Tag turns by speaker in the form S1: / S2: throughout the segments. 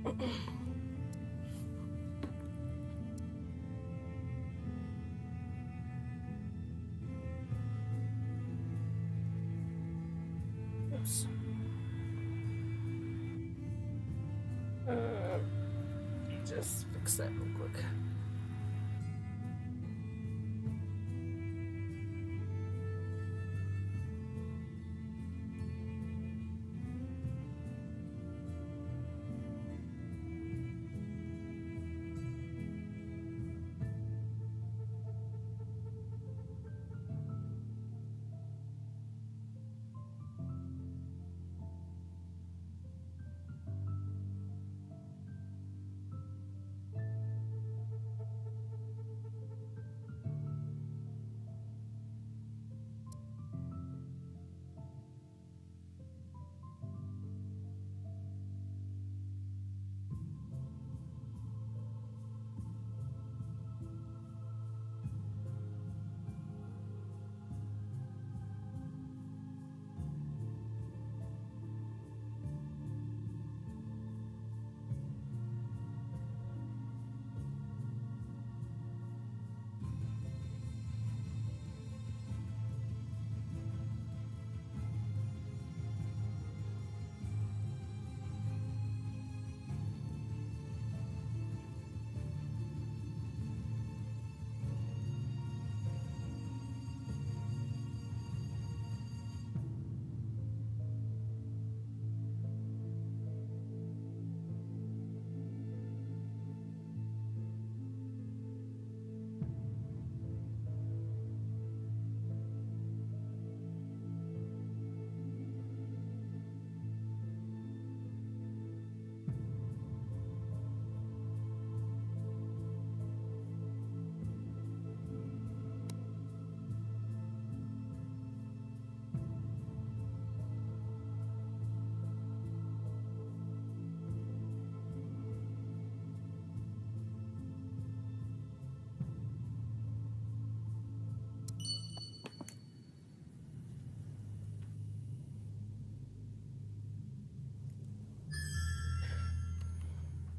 S1: Oops. Just fix that real quick.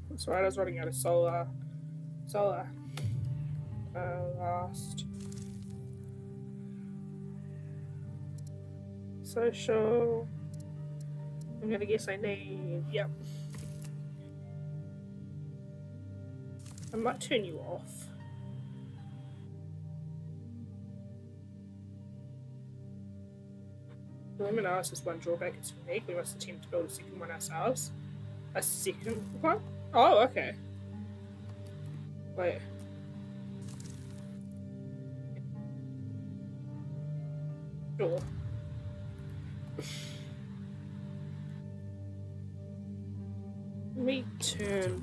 S1: That's right, I was running out of solar. Last. Social. I'm gonna guess I need. Yep. I might turn you off. Luminous is one drawback. It's unique. We must attempt to build a second one ourselves. A second one? Oh, okay. Wait. Sure. Me turn.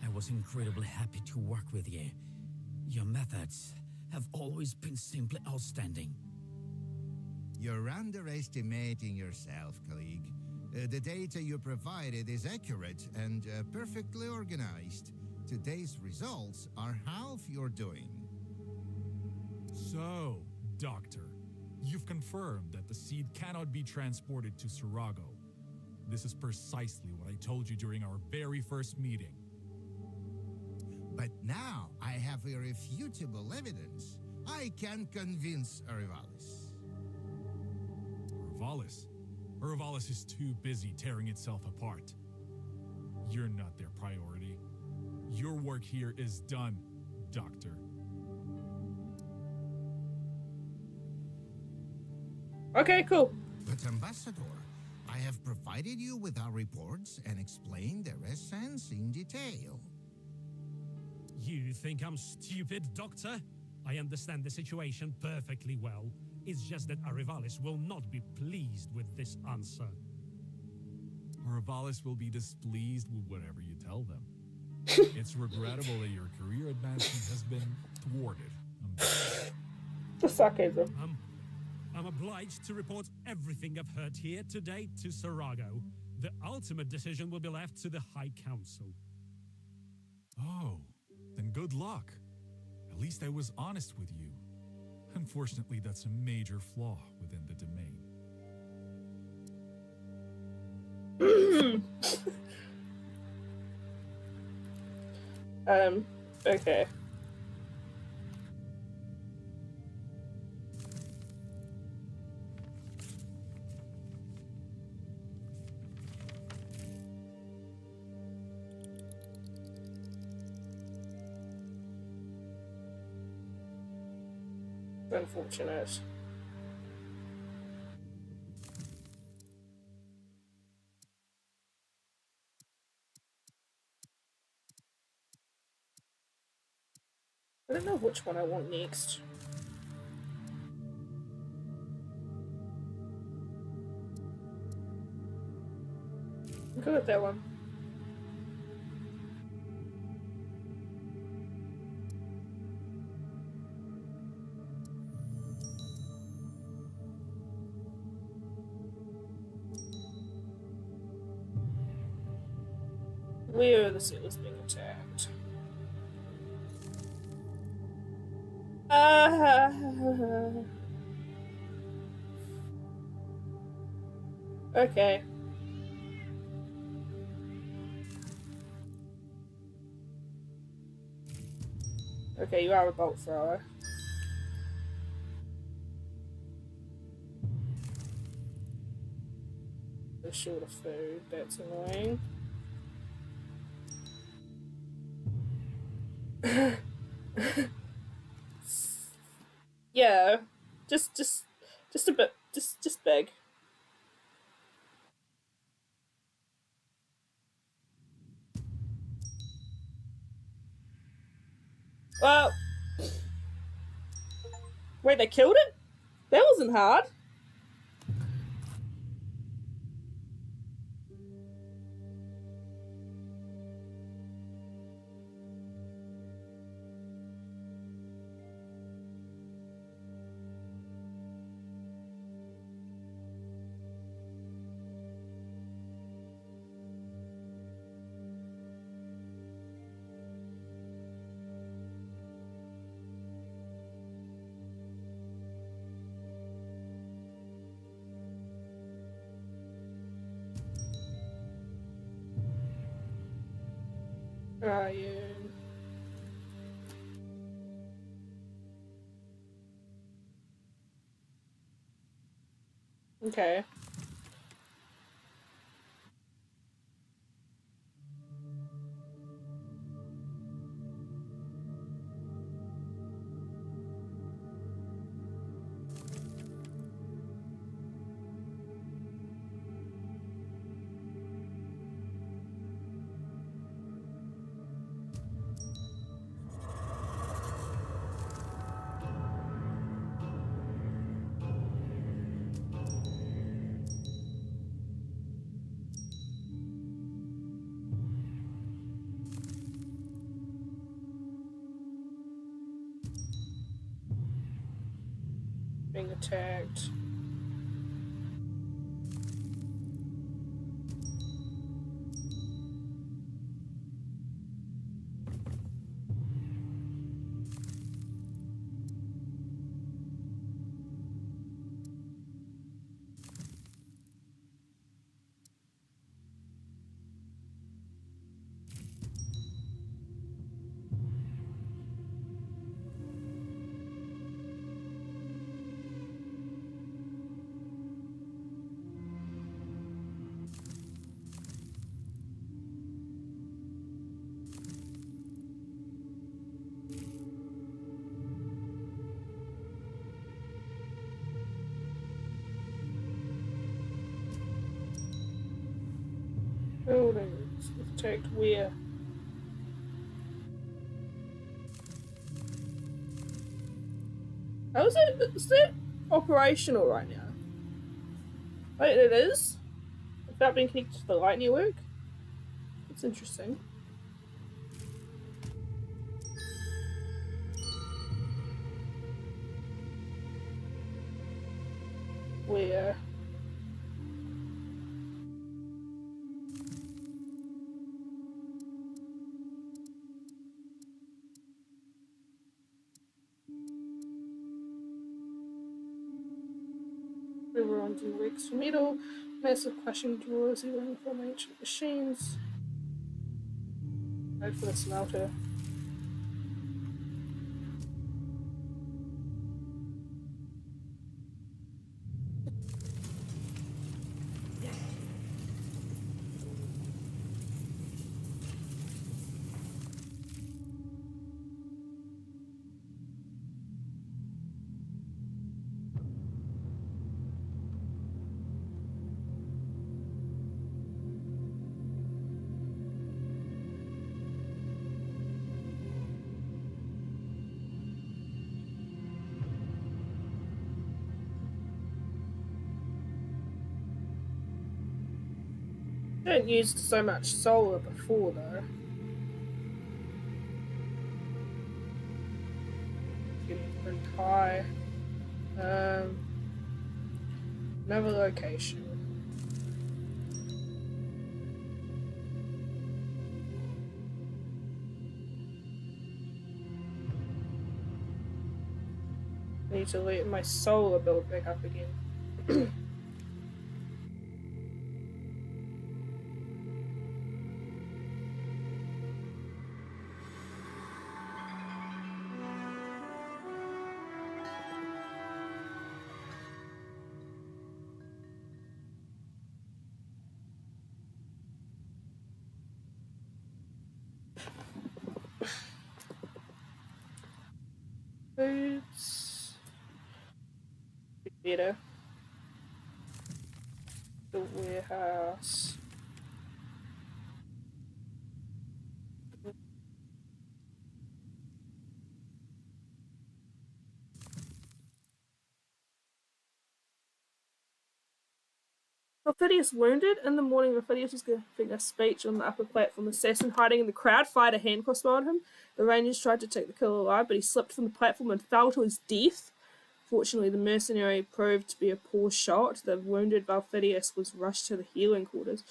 S2: I was incredibly happy to work with you. Your methods have always been simply outstanding.
S3: You're underestimating yourself, colleague. The data you provided is accurate and perfectly organized. Today's results are half you're doing.
S4: So, Doctor, you've confirmed that the seed cannot be transported to Sarago. This is precisely what I told you during our very first meeting.
S3: But now I have irrefutable evidence. I can convince Arivalis.
S4: Arivalis is too busy tearing itself apart. You're not their priority. Your work here is done, Doctor.
S1: Okay, cool.
S3: But Ambassador, I have provided you with our reports and explained their essence in detail.
S5: You think I'm stupid, Doctor? I understand the situation perfectly well. It's just that Arivalis will not be pleased with this answer.
S4: Arivalis will be displeased with whatever you tell them. It's regrettable that your career advancement has been thwarted.
S1: The sarcasm.
S5: I'm obliged to report everything I've heard here today to Sarago. The ultimate decision will be left to the High Council.
S4: Oh, then good luck. At least I was honest with you. Unfortunately, that's a major flaw within the domain.
S1: Okay. Unfortunate. I don't know which one I want next. I'm good at that one. Where are the sailors being attacked? Okay. Okay, you are a bolt thrower. They're short of food, that's annoying. Yeah. Just a bit just big. Well, wait, they killed it? That wasn't hard. Ah, yeah. Okay. Being attacked. Buildings attacked where? How is it? Is it operational right now? Wait, it is? Without being connected to the light network? That's interesting. Where? Everyone's in weeks for metal, massive crushing drawers, even from ancient machines. Right for the smelter. Didn't use so much solar before though. Getting pretty high. Another location. I need to let my solar build back up again. Boots. Better. The warehouse. Ophidius wounded. In the morning, Ophidius was giving a speech on the upper platform. Assassin hiding in the crowd fired a hand crossbow on him. The Rangers tried to take the killer alive, but he slipped from the platform and fell to his death. Fortunately, the mercenary proved to be a poor shot. The wounded Valphidius was rushed to the healing quarters.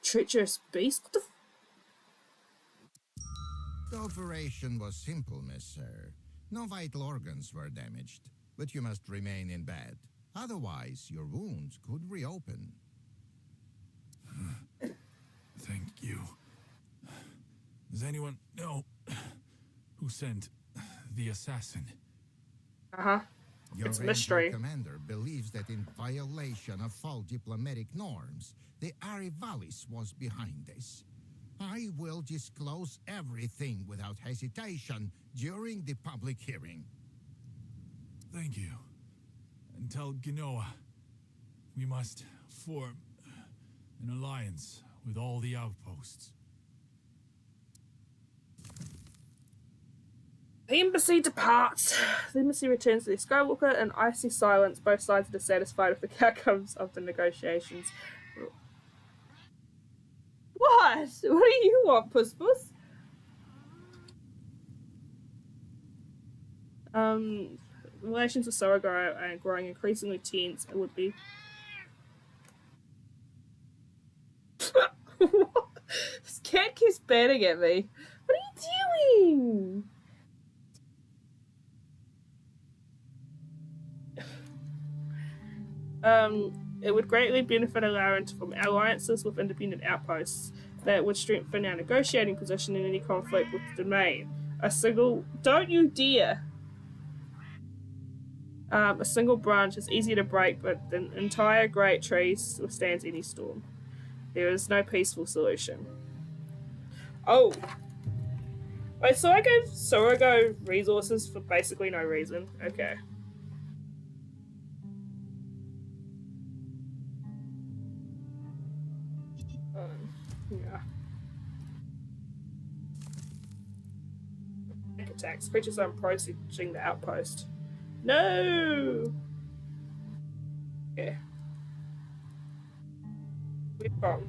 S1: Treacherous beast? What the
S3: The operation was simple, Miss Sir. No vital organs were damaged, but you must remain in bed. Otherwise, your wounds could reopen.
S4: Thank you. Does anyone know who sent the assassin?
S1: Uh-huh.
S3: Your
S1: It's a
S3: Ranger
S1: mystery.
S3: commander believes that in violation of all diplomatic norms, the Arivalis was behind this. I will disclose everything without hesitation during the public hearing.
S4: Thank you. And tell Genoa we must form an alliance with all the outposts.
S1: The embassy departs. The embassy returns to the Skywalker in icy silence. Both sides are dissatisfied with the outcomes of the negotiations. What? What do you want, Puss Puss? Relations with Sorogo are growing increasingly tense. It would be. This cat keeps batting at me. What are you doing? It would greatly benefit Alarin to form alliances with independent outposts that would strengthen our negotiating position in any conflict with the domain. A single... Don't you dare! A single branch is easy to break, but the entire great tree withstands any storm. There is no peaceful solution. Oh! Wait, so I gave Sorogo resources for basically no reason. Okay. Yeah. Attacks. Creatures are approaching the outpost. No! Okay. Where from?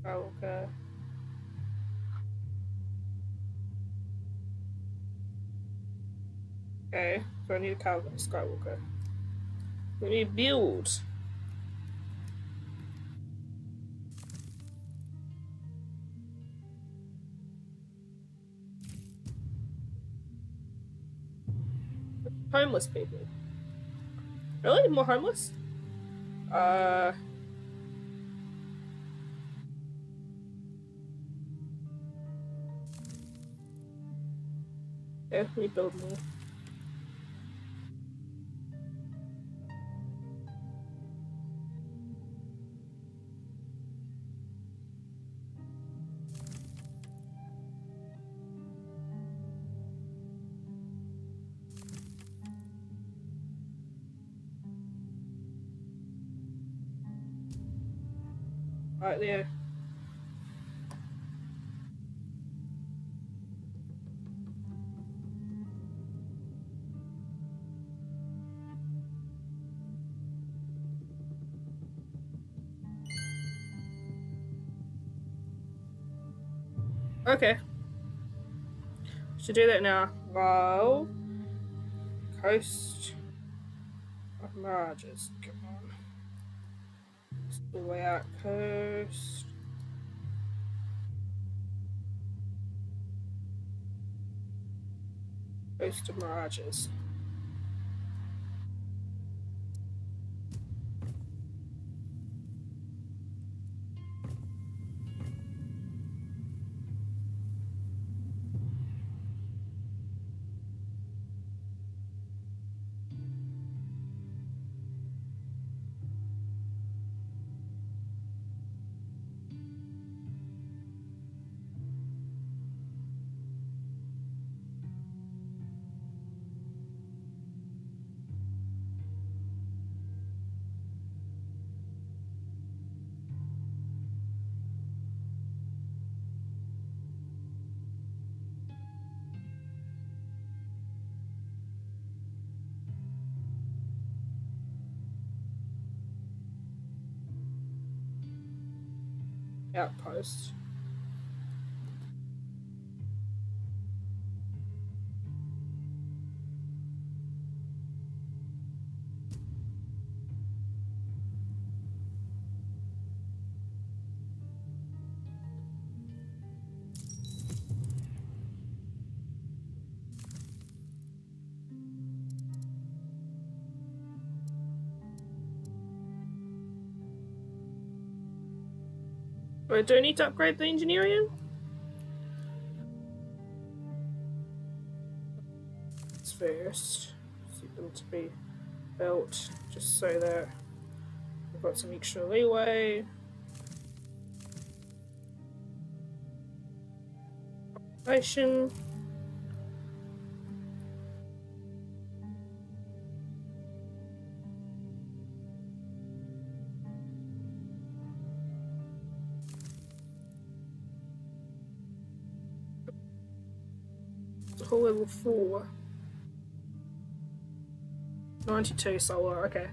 S1: Oh, okay. Okay, so I need a cover Skywalker. We need build. Homeless people. Really? More homeless? Yeah, we build more. Right there. Okay. Should do that now. Wow. Coast of Mirages. Come on. All the way out coast. Coast of Mirages. Outpost. Wait, do I need to upgrade the engineering? First, seek them to be built just so that we've got some extra leeway. Population. Whole level 4. 92 solar, okay.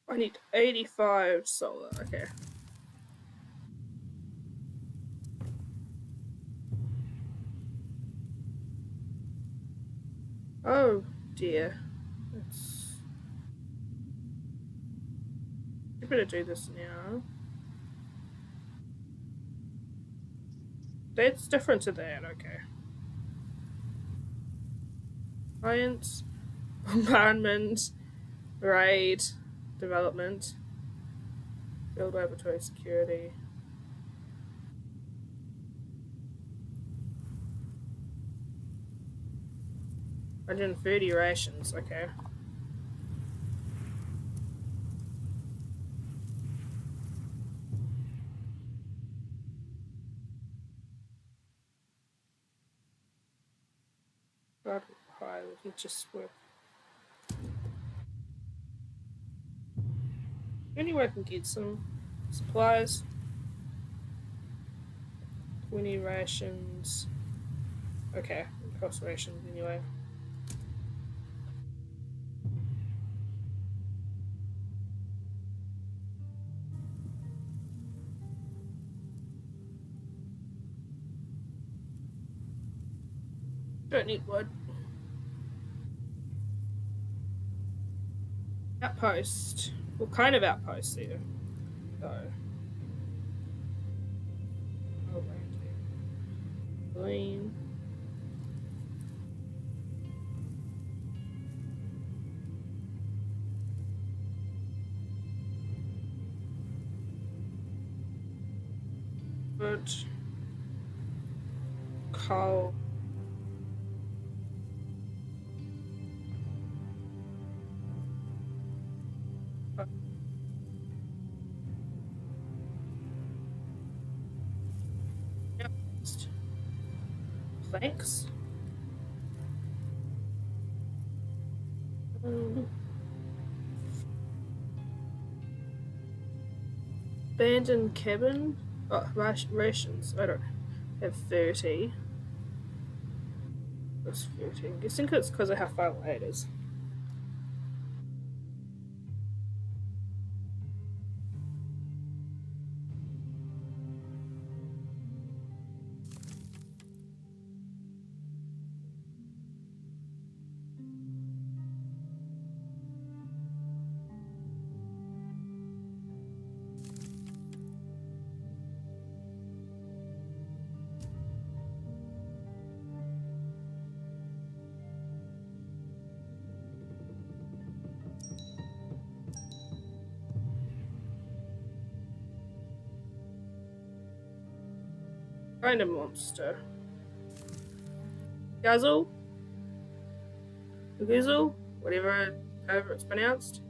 S1: I need 85 solar, okay. Oh dear. You better do this now. That's different to that, okay. Science, bombardment, raid, development, build laboratory security. $130 rations, okay. God, hi, we can just work. Anyway, I can get some supplies. 20 rations. Okay, cost rations anyway. Don't need wood. Outpost. What kind of outpost there? Though. Oh, Green. Wood. Coal. Thanks. Abandoned cabin. Oh, rations. I don't have 30. That's 30. I'm guessing it's because of how far away it is. Kind of monster. Guzzle? Guzzle? However it's pronounced.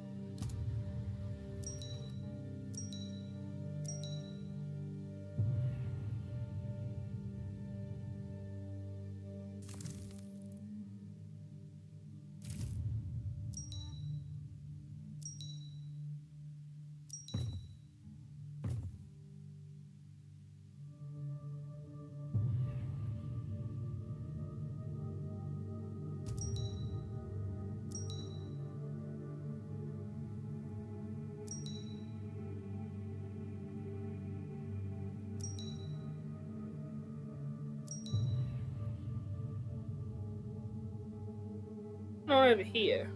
S1: Oh, over here.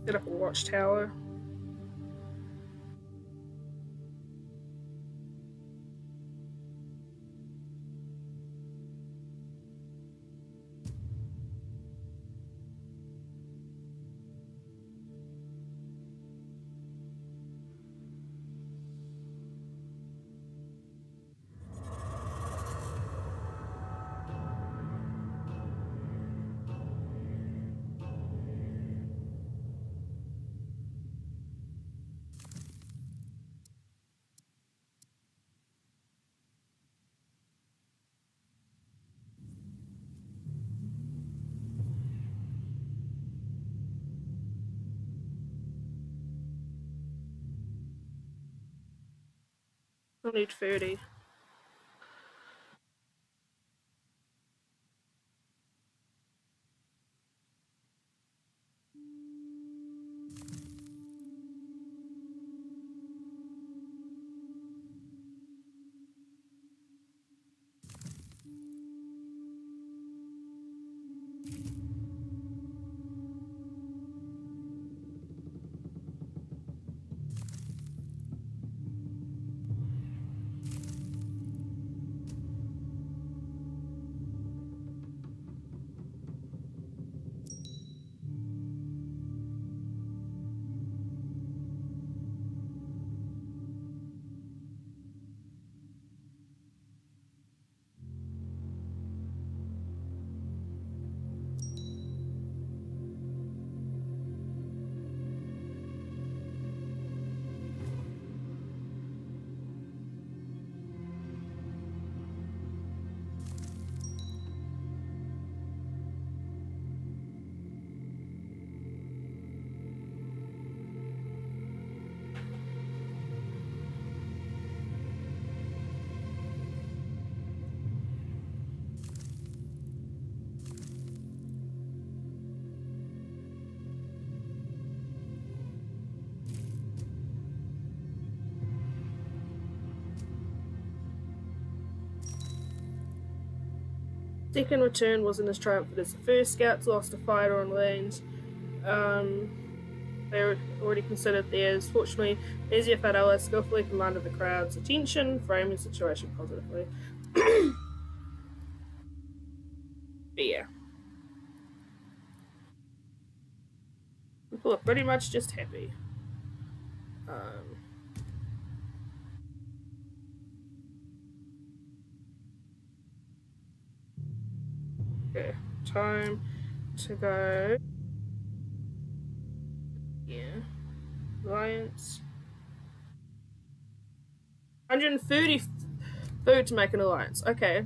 S1: Set up a watchtower. I'll need 30. Second return wasn't as triumphant as the first. Scouts lost a fighter on land. They were already considered theirs. Fortunately, Ezia Fadella skillfully commanded the crowd's attention, framing the situation positively. But yeah. People are pretty much just happy. Okay, time to go. Yeah. Alliance. 130 food to make an alliance. Okay.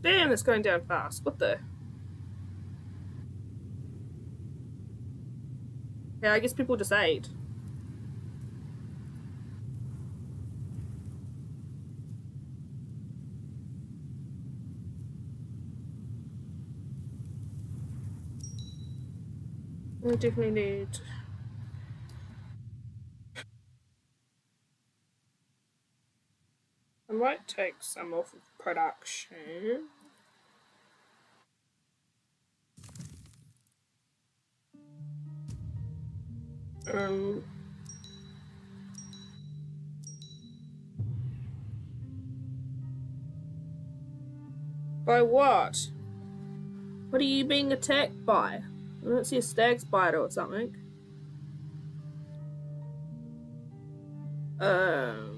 S1: Damn, it's going down fast. What the? Yeah, I guess people just ate. We definitely need. I might take some off of production. Um. By what? What are you being attacked by? I don't see a stag spider or something. Um.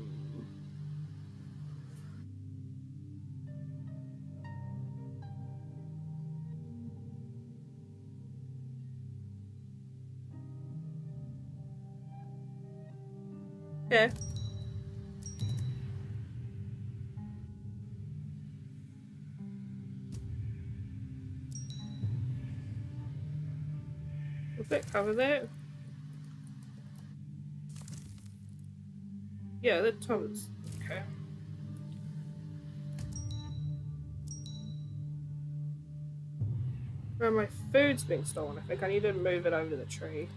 S1: Yeah. Does that cover that? Yeah, that covers. Okay. Oh, my food's being stolen. I think I need to move it over to the tree.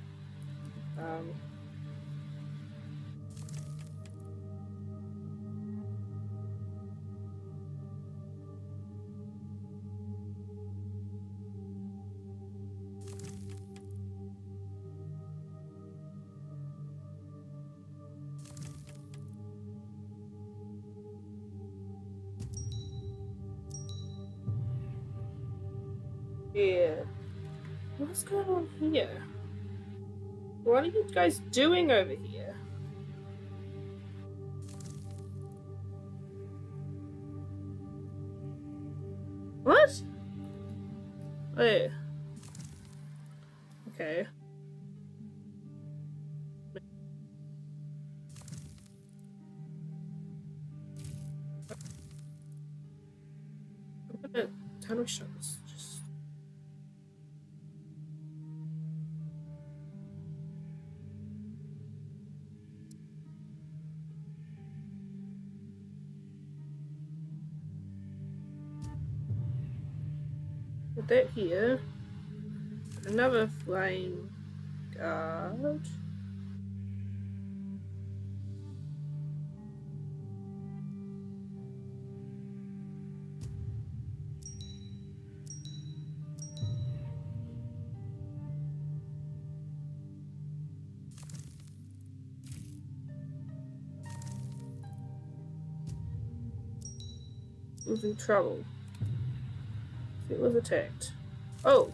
S1: Yeah. What's going on here? What are you guys doing over here? What? Oh. Okay. How do I shut this? Just. Put that here. Another flame guard. Was in trouble. It was attacked. Oh.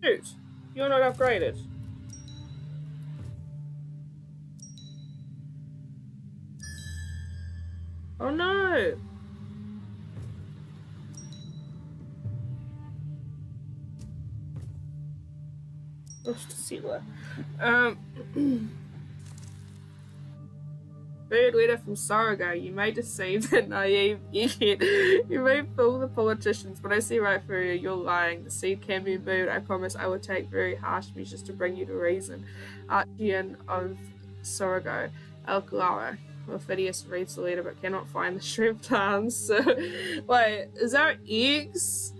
S1: Shoot. You're not upgraded. Oh no. Lost a sealer. Third letter from Sorogo. You may deceive the naive idiot. You may fool the politicians, but I see right through you. You're lying. The seed can be moved. I promise I will take very harsh measures to bring you to reason. Archian of Sorogo. Alcalaro. Well, Phidias reads the letter but cannot find the shrimp plants. So, wait, is that eggs?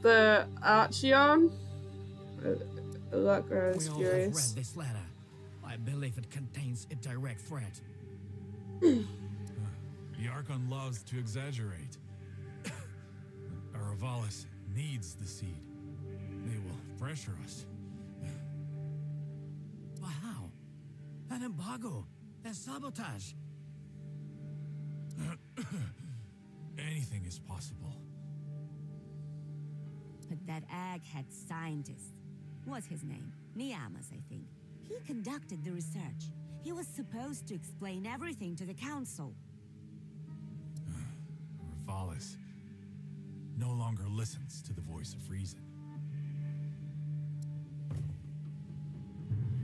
S1: The Archeon? Alcalaro is
S2: We all have
S1: curious.
S2: read this letter. I believe it contains a direct threat.
S4: The Archon loves to exaggerate. Aravalis needs the seed. They will pressure us.
S2: But how? An embargo, a sabotage.
S4: Anything is possible.
S6: But that egghead scientist, what's his name? Niyamas, I think. He conducted the research. He was supposed to explain everything to the council.
S4: Aravalis no longer listens to the voice of reason.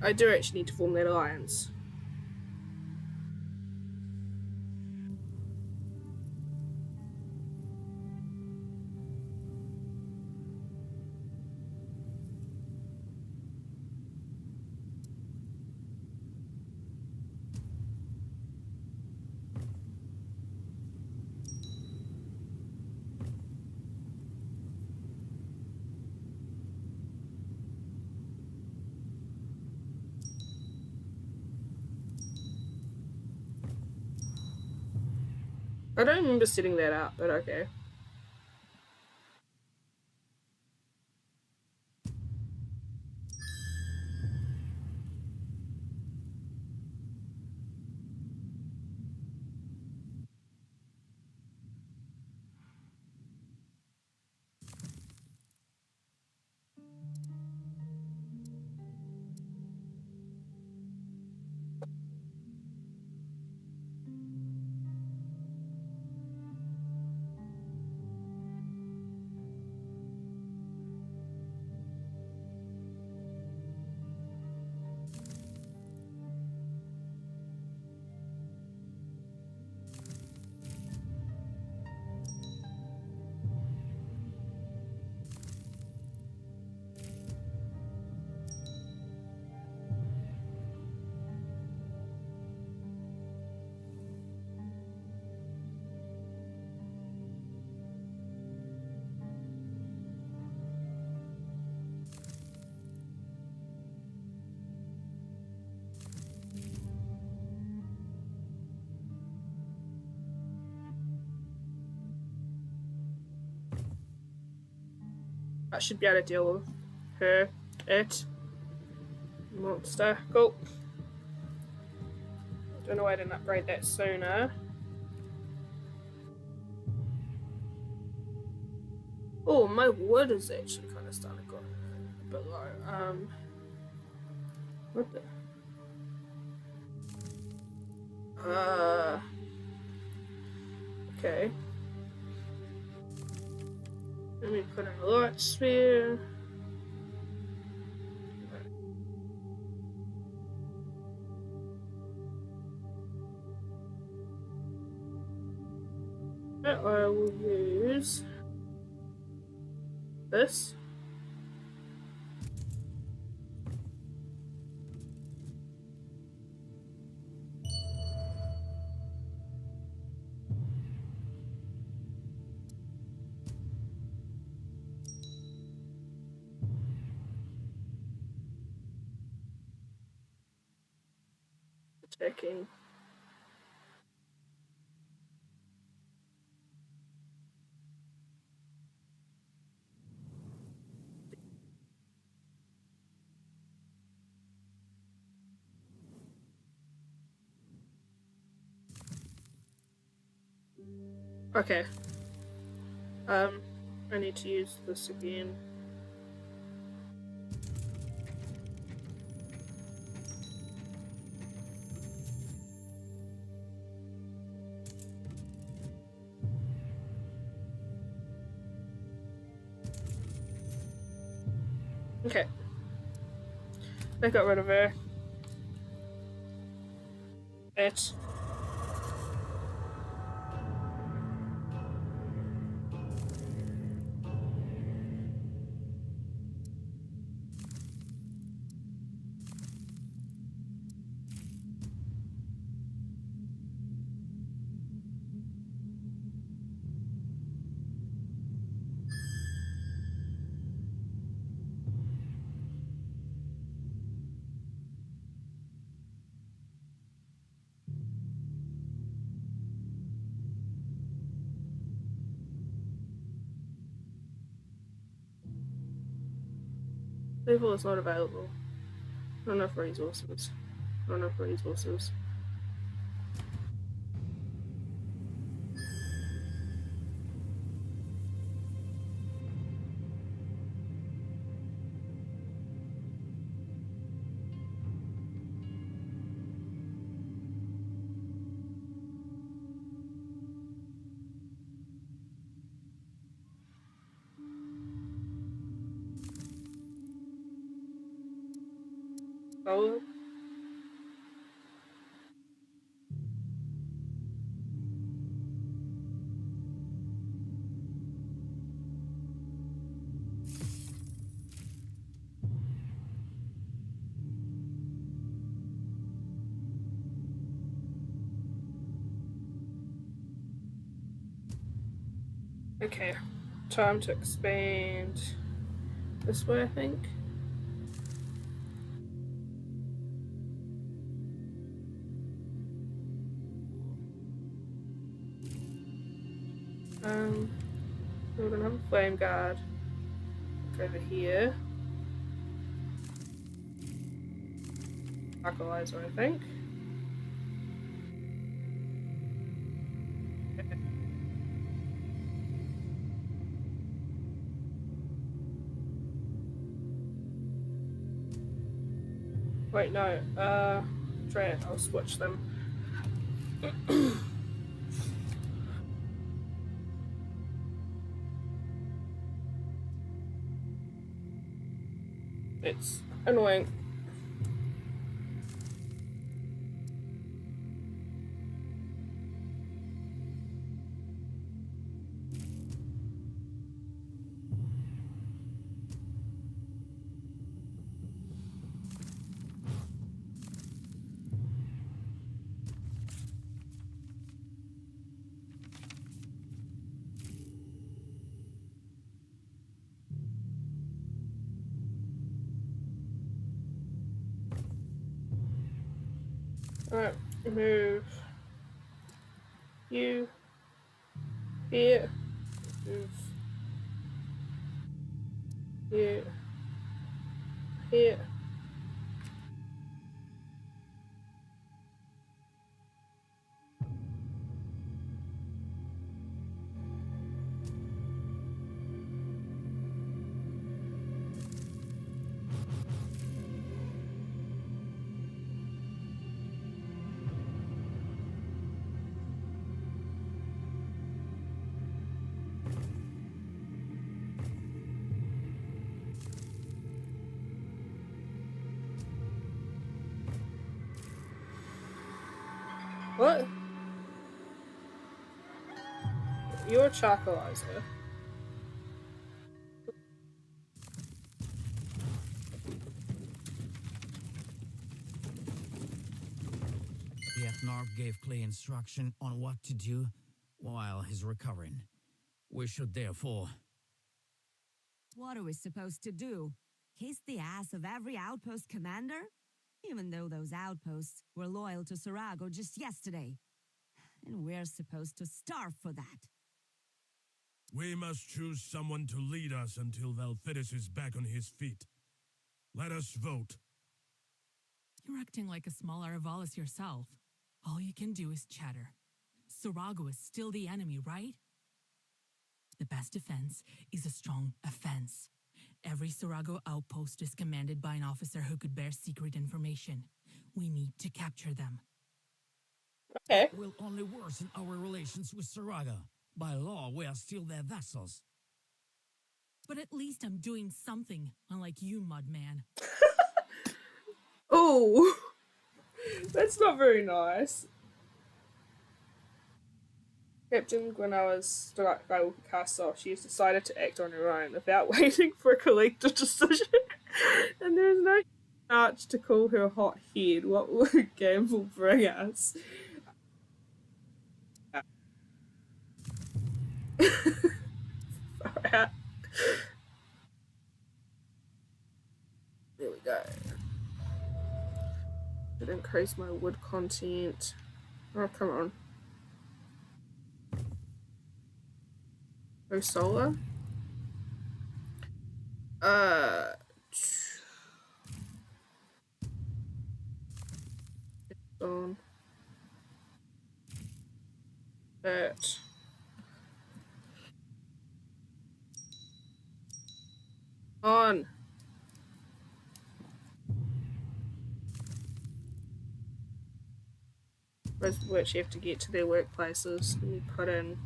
S1: I do actually need to form that alliance. I don't remember setting that up, but okay. I should be able to deal with her, it, monster. Cool. Don't know why I didn't upgrade that sooner. Oh, my wood is actually kind of starting to go a bit low. What the? Okay. Let me put in a light sphere. I will use this. Attacking. Okay. I need to use this again. Okay. I got rid of her. It. Level is not available. Not enough resources. Not enough resources. Oh. Okay, time to expand this way, I think. We're gonna have a flame guard over here. Tranquilizer, I think. Wait, no. Try it. I'll switch them. It's annoying. Alright, move you here. Move you here. What? You're a Tranquilizer.
S2: The Ethnarch gave clear instruction on what to do while he's recovering. We should therefore...
S6: What are we supposed to do? Kiss the ass of every outpost commander? Even though those outposts were loyal to Sarago just yesterday. And we're supposed to starve for that.
S7: We must choose someone to lead us until Valfidus is back on his feet. Let us vote.
S8: You're acting like a small Arivalis yourself. All you can do is chatter. Sarago is still the enemy, right? The best defense is a strong offense. Every Sarago outpost is commanded by an officer who could bear secret information. We need to capture them.
S1: Okay.
S2: Will only worsen our relations with Saraga. By law, we are still their vassals.
S8: But at least I'm doing something, unlike you, Mudman.
S1: Oh, that's not very nice. Captain Gwenawa's Skywalker Castle, she has decided to act on her own without waiting for a collective decision. And there is no arch to call her hot head. What will her gamble bring us? Alright. There we go. Should increase my wood content. Oh, come on. Go solar. on. That. On. Which you have to get to their workplaces and you put in.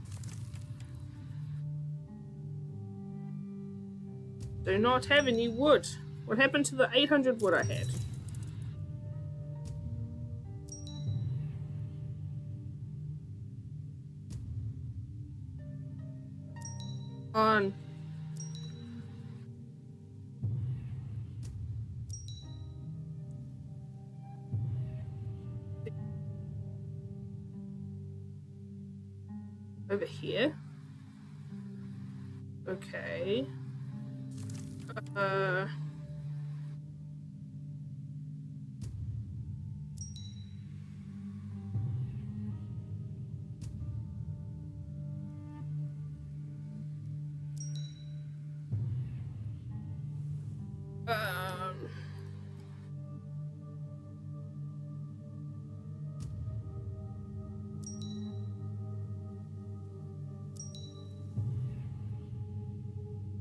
S1: Do not have any wood. What happened to the 800 wood I had? On. Over here. Okay.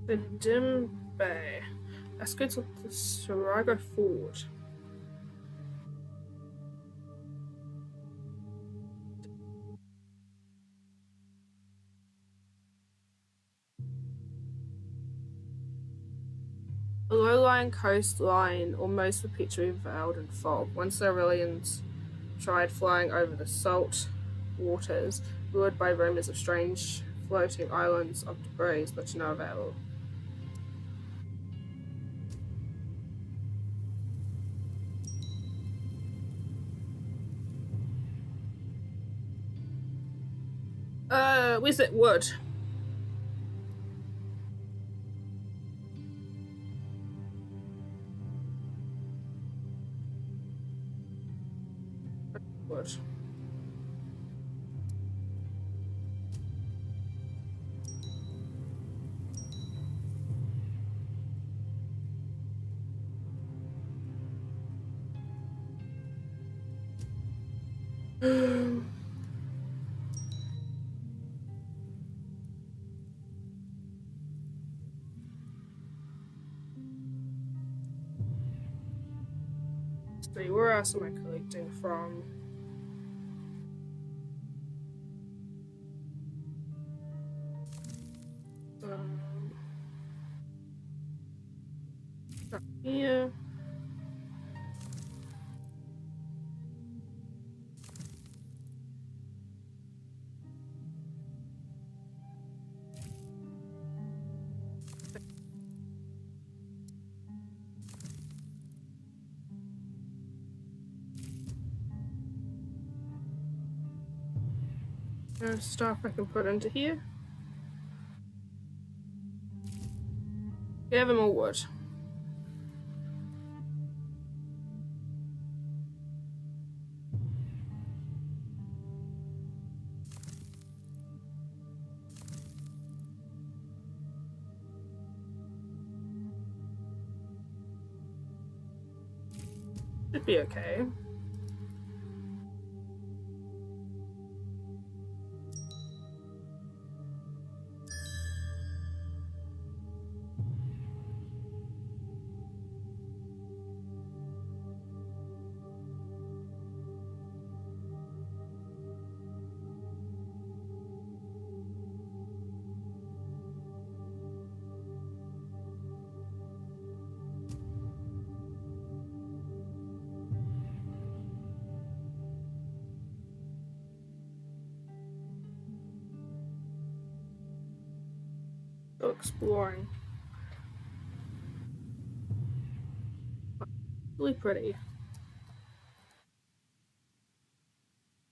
S1: The dim bay. Let's go to the Sarago Ford. A low-lying coastline, almost perpetually veiled in fog. Once the Aurelians tried flying over the salt waters, lured by rumors of strange floating islands of debris, but to no avail. Where's that wood? Wood. See, where else am I collecting from? Up here. Stuff I can put into here. Give him more wood. Should be okay. Still exploring. Really pretty.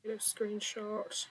S1: Get a screenshot.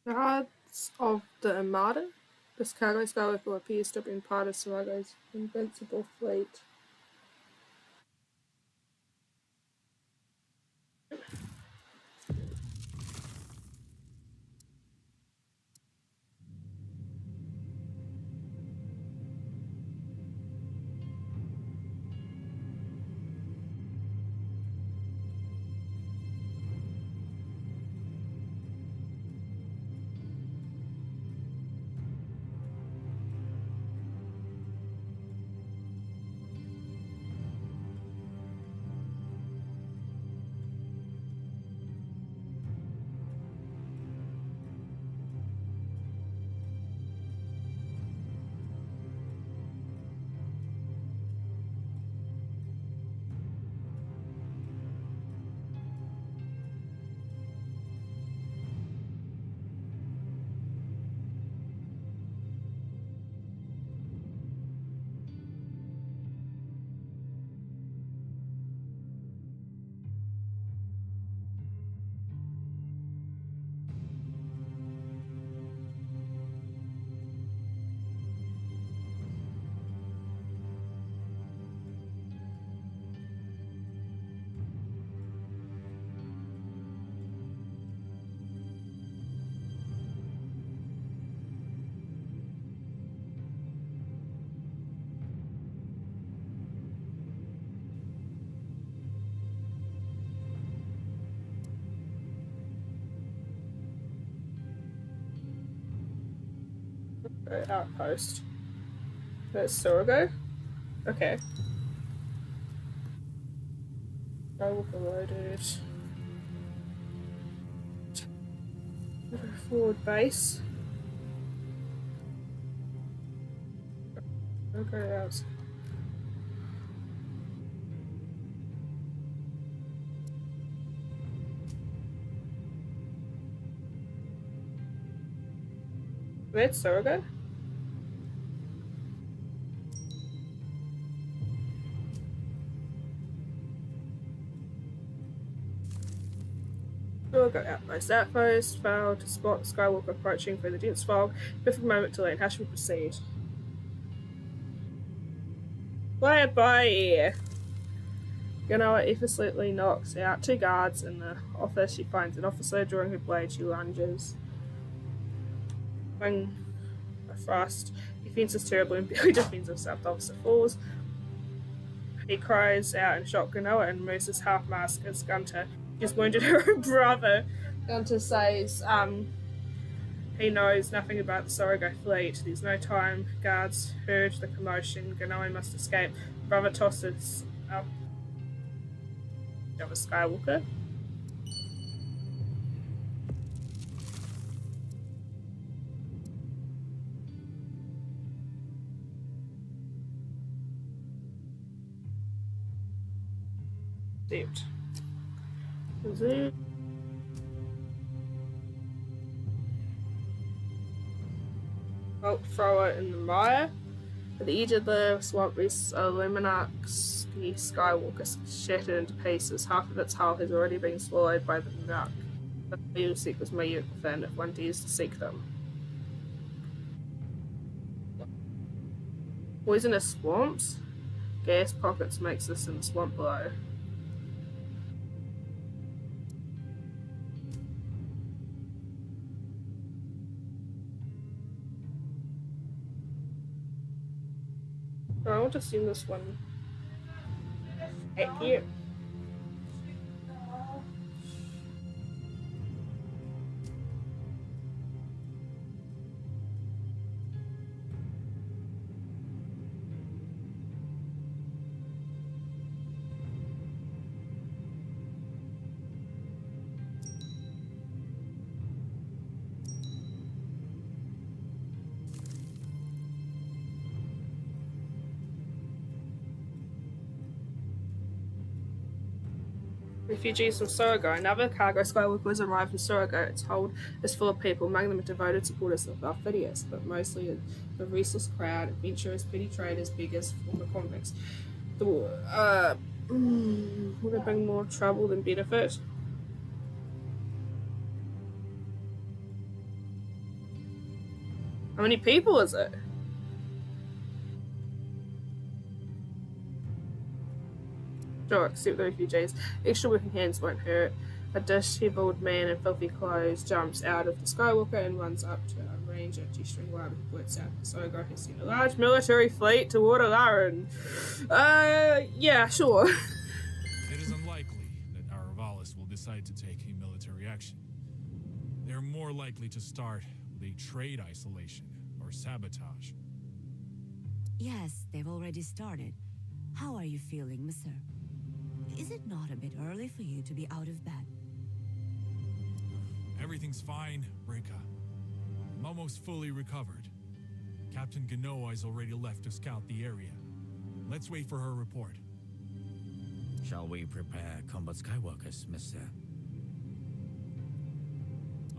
S1: Guards of the Armada. This cargo skywalker appears to have been part of Sarago's invincible fleet. Outpost. There's Surago. Okay. Skywalker loaded. Forward base. Okay, out. Where's Surago? Surago outpost. Failed to spot Skywalker approaching through the dense fog. Perfect moment to land. How should we proceed? Play it by ear. Genoa effortlessly knocks out 2 guards in the office. She finds an officer drawing her blade. She lunges. When a thrust, he fences terribly and barely defends himself. The officer falls. He cries out in shock. Genoa and moves his half mask as Gunter. He's wounded her brother. Gunter says he knows nothing about the Sarago fleet. There's no time. Guards heard the commotion. Genoa must escape. Brother tosses up of a Skywalker. Saved. Is it? Bolt thrower in the mire. At the edge of the swamp rests a Luminarchy Skywalker shattered into pieces. Half of its hull has already been swallowed by the Narc. The evil secrets may yet within if one dares to seek them. Poisonous swamps? Gas pockets makes this in the swamp below. I want to see this one. Accurate. Refugees from Surago. Another cargo Skywalker has arrived from Surago. Its hold is full of people, among them are devoted supporters of Phidias, but mostly a restless crowd, adventurers, petty traders, beggars, former convicts. Will it bring more trouble than benefit? How many people is it? Sure, accept the refugees. Extra working hands won't hurt. A disheveled man in filthy clothes jumps out of the Skywalker and runs up to a ranger, gesturing wildly. He points out Sogo has sent a large military fleet toward Alarin. Yeah, sure.
S4: It is unlikely that Aravalis will decide to take a military action. They're more likely to start with a trade isolation or sabotage.
S6: Yes, they've already started. How are you feeling, Monsieur? Is it not a bit early for you to be out of bed?
S4: Everything's fine, Rika. I'm almost fully recovered. Captain Genoa has already left to scout the area. Let's wait for her report.
S2: Shall we prepare combat Skywalkers, Mister?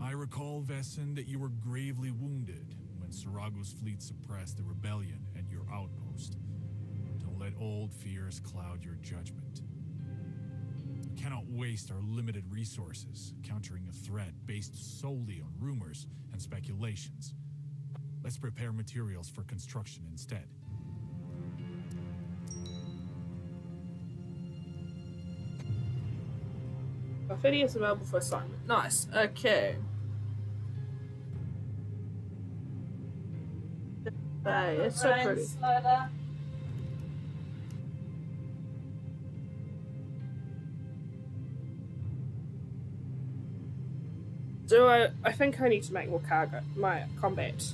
S4: I recall, Vesson, that you were gravely wounded when Sarago's fleet suppressed the rebellion at your outpost. Don't let old fears cloud your judgment. We cannot waste our limited resources countering a threat based solely on rumors and speculations. Let's prepare materials for construction instead.
S1: Phidias available for assignment. Nice. Okay. Hey, it's so pretty. Do I think I need to make more cargo. My combat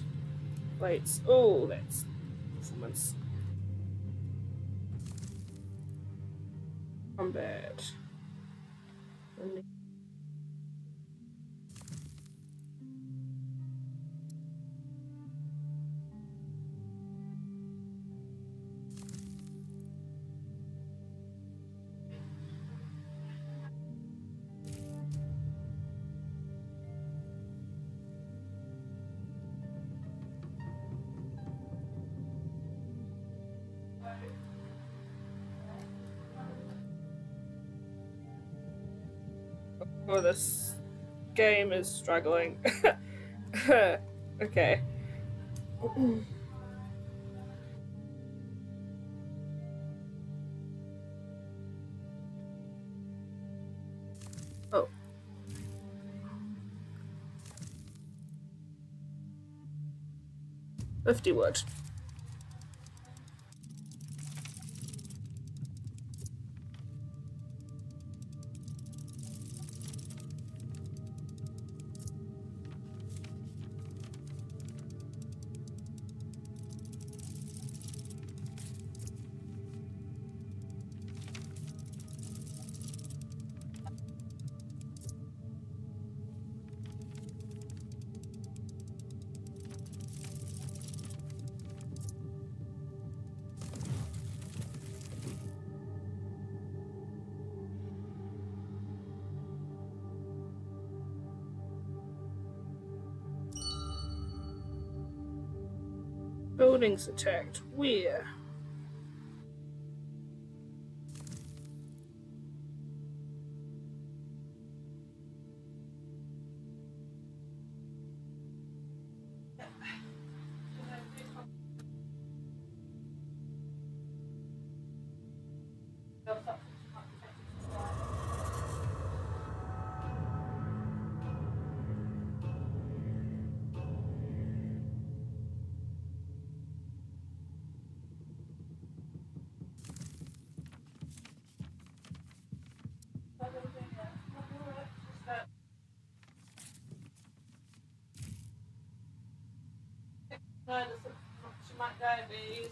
S1: plates. Oh, that's performance. Combat. Oh, this game is struggling. Okay. Oh. $50 wood. Buildings attacked. Where? She might diabetes.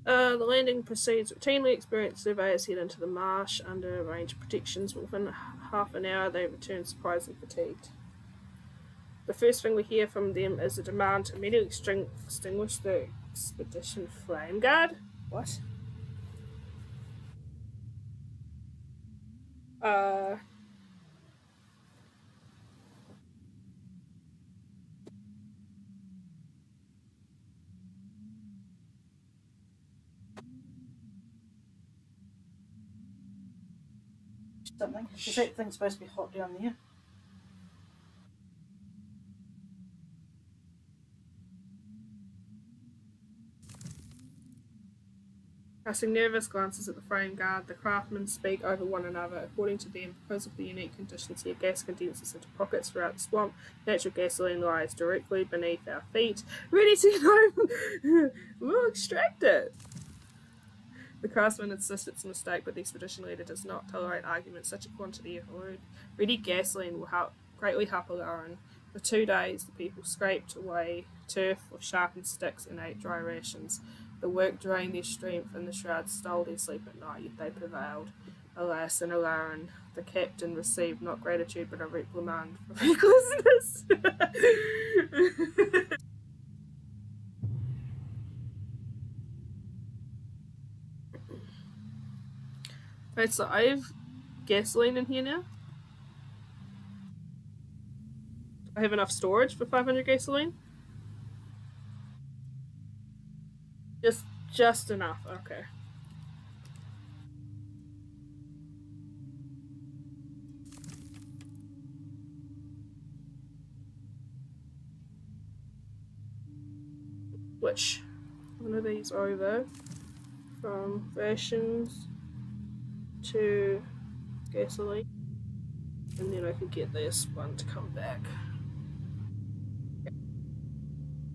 S1: The landing proceeds routinely. Experienced surveyors head into the marsh under a range of protections. Within half an hour, they return surprisingly fatigued. The first thing we hear from them is a demand to immediately extinguish the expedition flame guard. What? Uh,
S9: Something. Because that thing's supposed to be hot down there.
S1: Casting nervous glances at the frame guard, the craftsmen speak over one another. According to them, because of the unique conditions here, gas condenses into pockets throughout the swamp. Natural gasoline lies directly beneath our feet, ready to go. We'll extract it. The craftsman insists it's a mistake, but the expedition leader does not tolerate arguments. Such a quantity of ready gasoline will greatly help Alarin. For 2 days, the people scraped away turf with sharpened sticks and ate dry rations. The work drained their strength, and the shrouds stole their sleep at night, yet they prevailed. Alas, in Alarin, the captain received not gratitude but a reprimand for recklessness. Right, so I have gasoline in here now. I have enough storage for 500 gasoline. Just enough. Okay. Which one of these over from rations to gasoline, and then I can get this one to come back.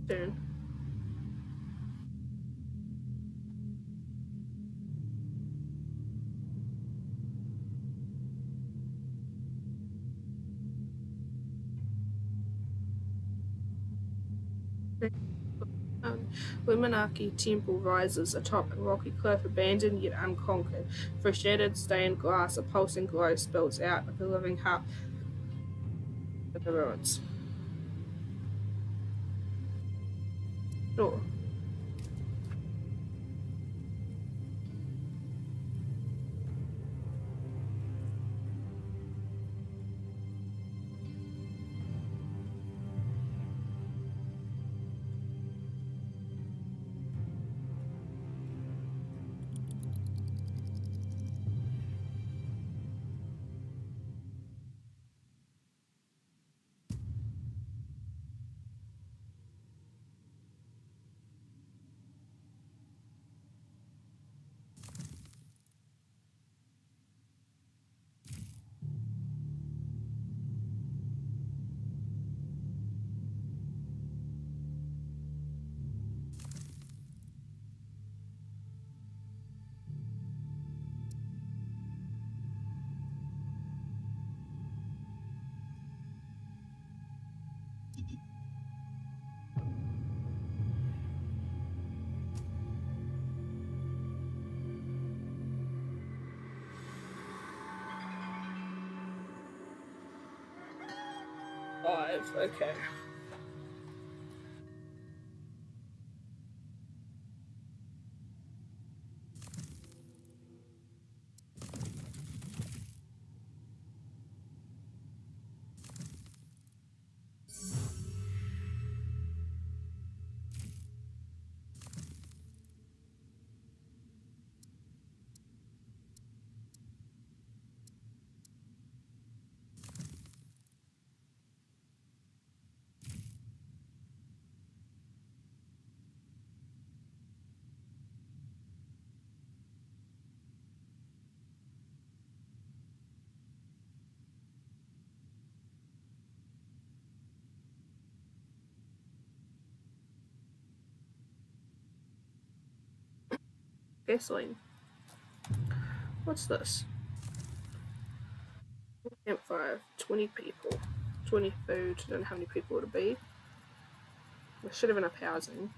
S1: Turn. Limonaki Temple rises atop a rocky cliff, abandoned yet unconquered. For shattered stained glass, a pulsing glow spills out like a living heart in the ruins. Sure. Five. Okay. Gasoline. What's this? Campfire. 20 people. 20 food. Don't know how many people it'll be. We should have enough housing.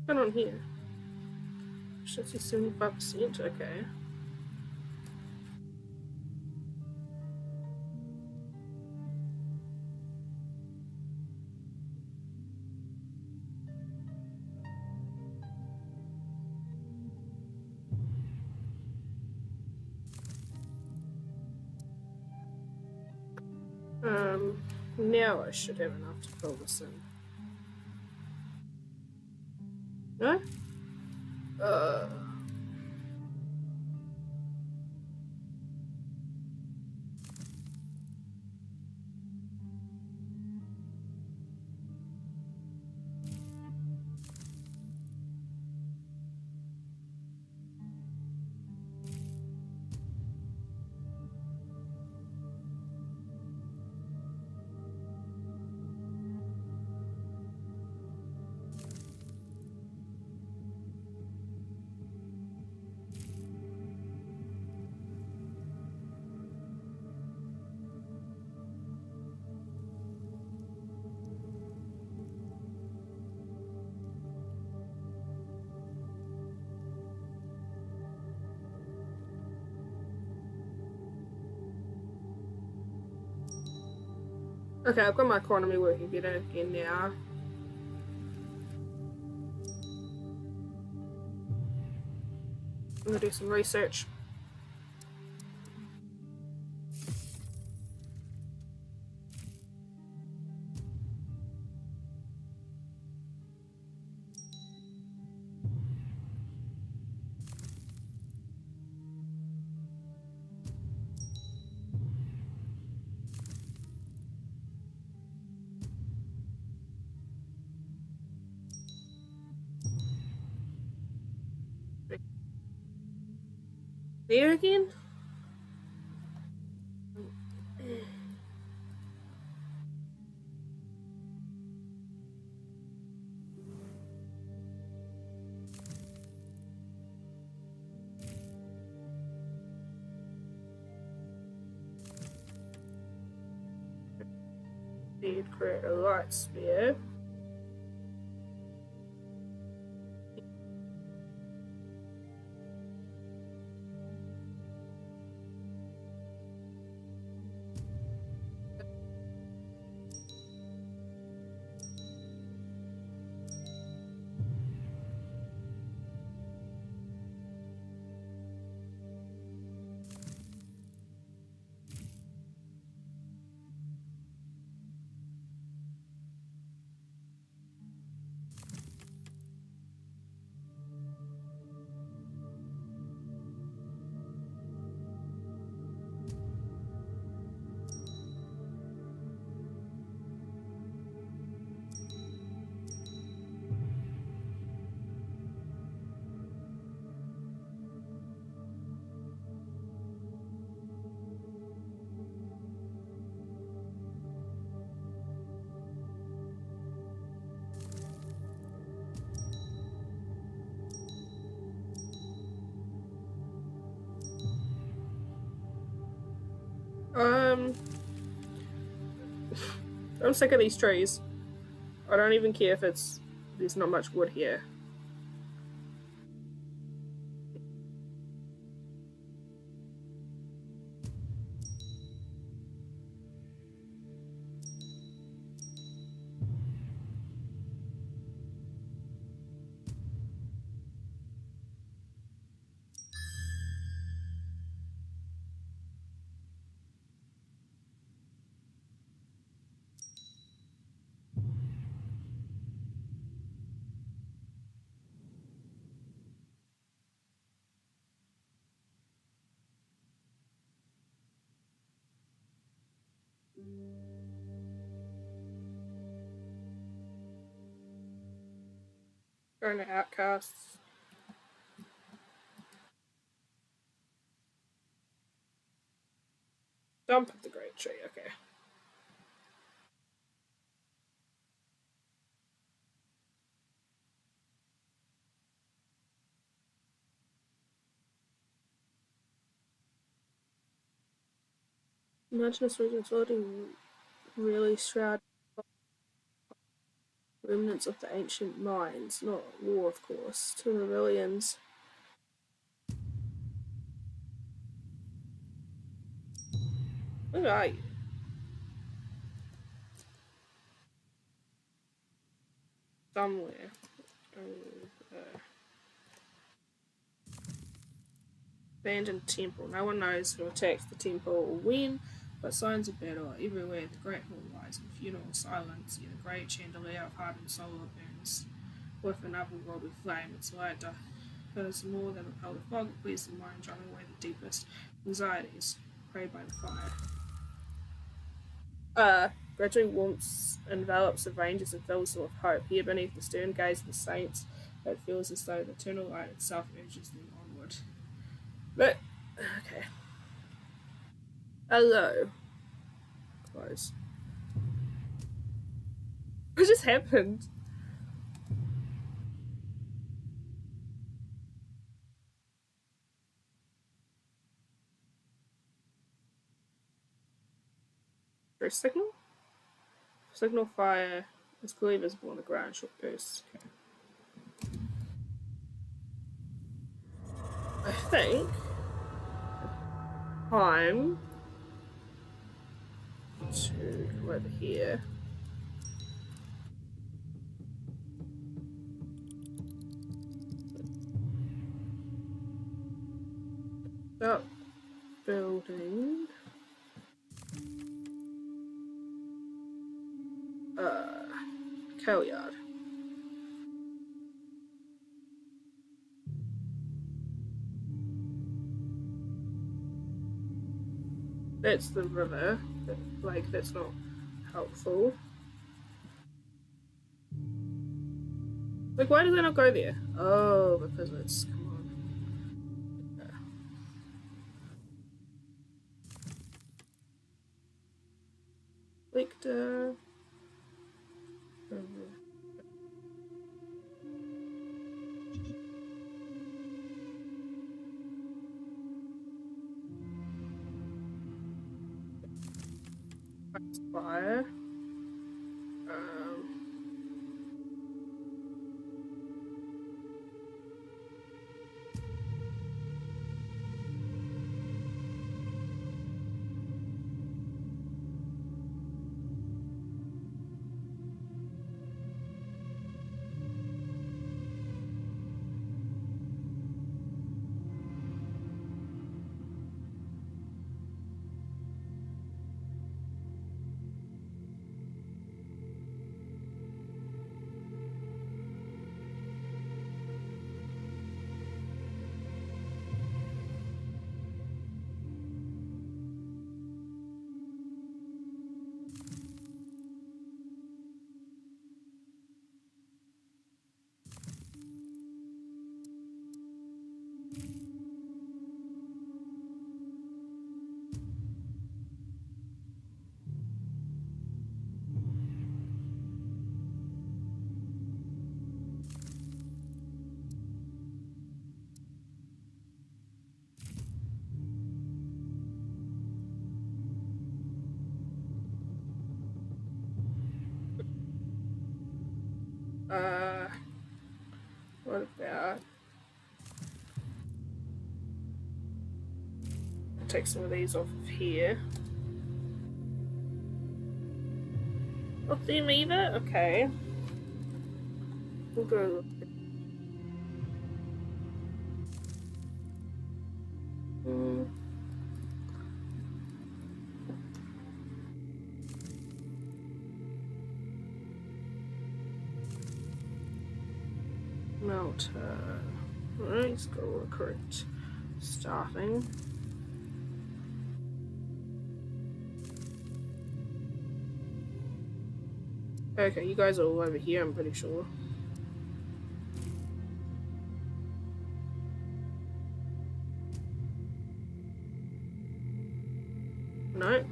S1: What's on here? Should see 75%, okay. Now I should have enough to fill this in. No? Okay, I've got my economy working better again now. I'm gonna do some research. There again? Did create a light sphere. I'm sick of these trees. I don't even care if there's not much wood here. Going to outcasts. Dump the great tree, okay. Imagine this region's floating really shrouded Remnants of the ancient mines, not war, of course. 2 rebellions. Where are you? Somewhere. Abandoned temple. No one knows who attacks the temple or when, but signs of battle are everywhere. The great hall lies in funeral silence, yet a great chandelier of hardened solar burns with an otherworldly flame. Its light does more than repel the fog. It clears the mind, driving away the deepest anxieties. Prayed by the fire. Gradually warmth envelops the rangers and fills them with hope. Here beneath the stern gaze of the saints, it feels as though the eternal light itself urges them onward. But, okay. Hello. Close. What just happened? First signal? Signal fire is clearly visible on the ground. Short bursts. Okay. I think time to come over here. Start building. Cow yard. That's the river. Like, that's not helpful. Like, why does it not go there? Oh, because it's... Come on. Yeah. Victor... Fire. What about... Take some of these off of here. Not them either? Okay. We'll go... Melter. Alright, let's go recruit. Staffing. Okay, you guys are all over here, I'm pretty sure. No.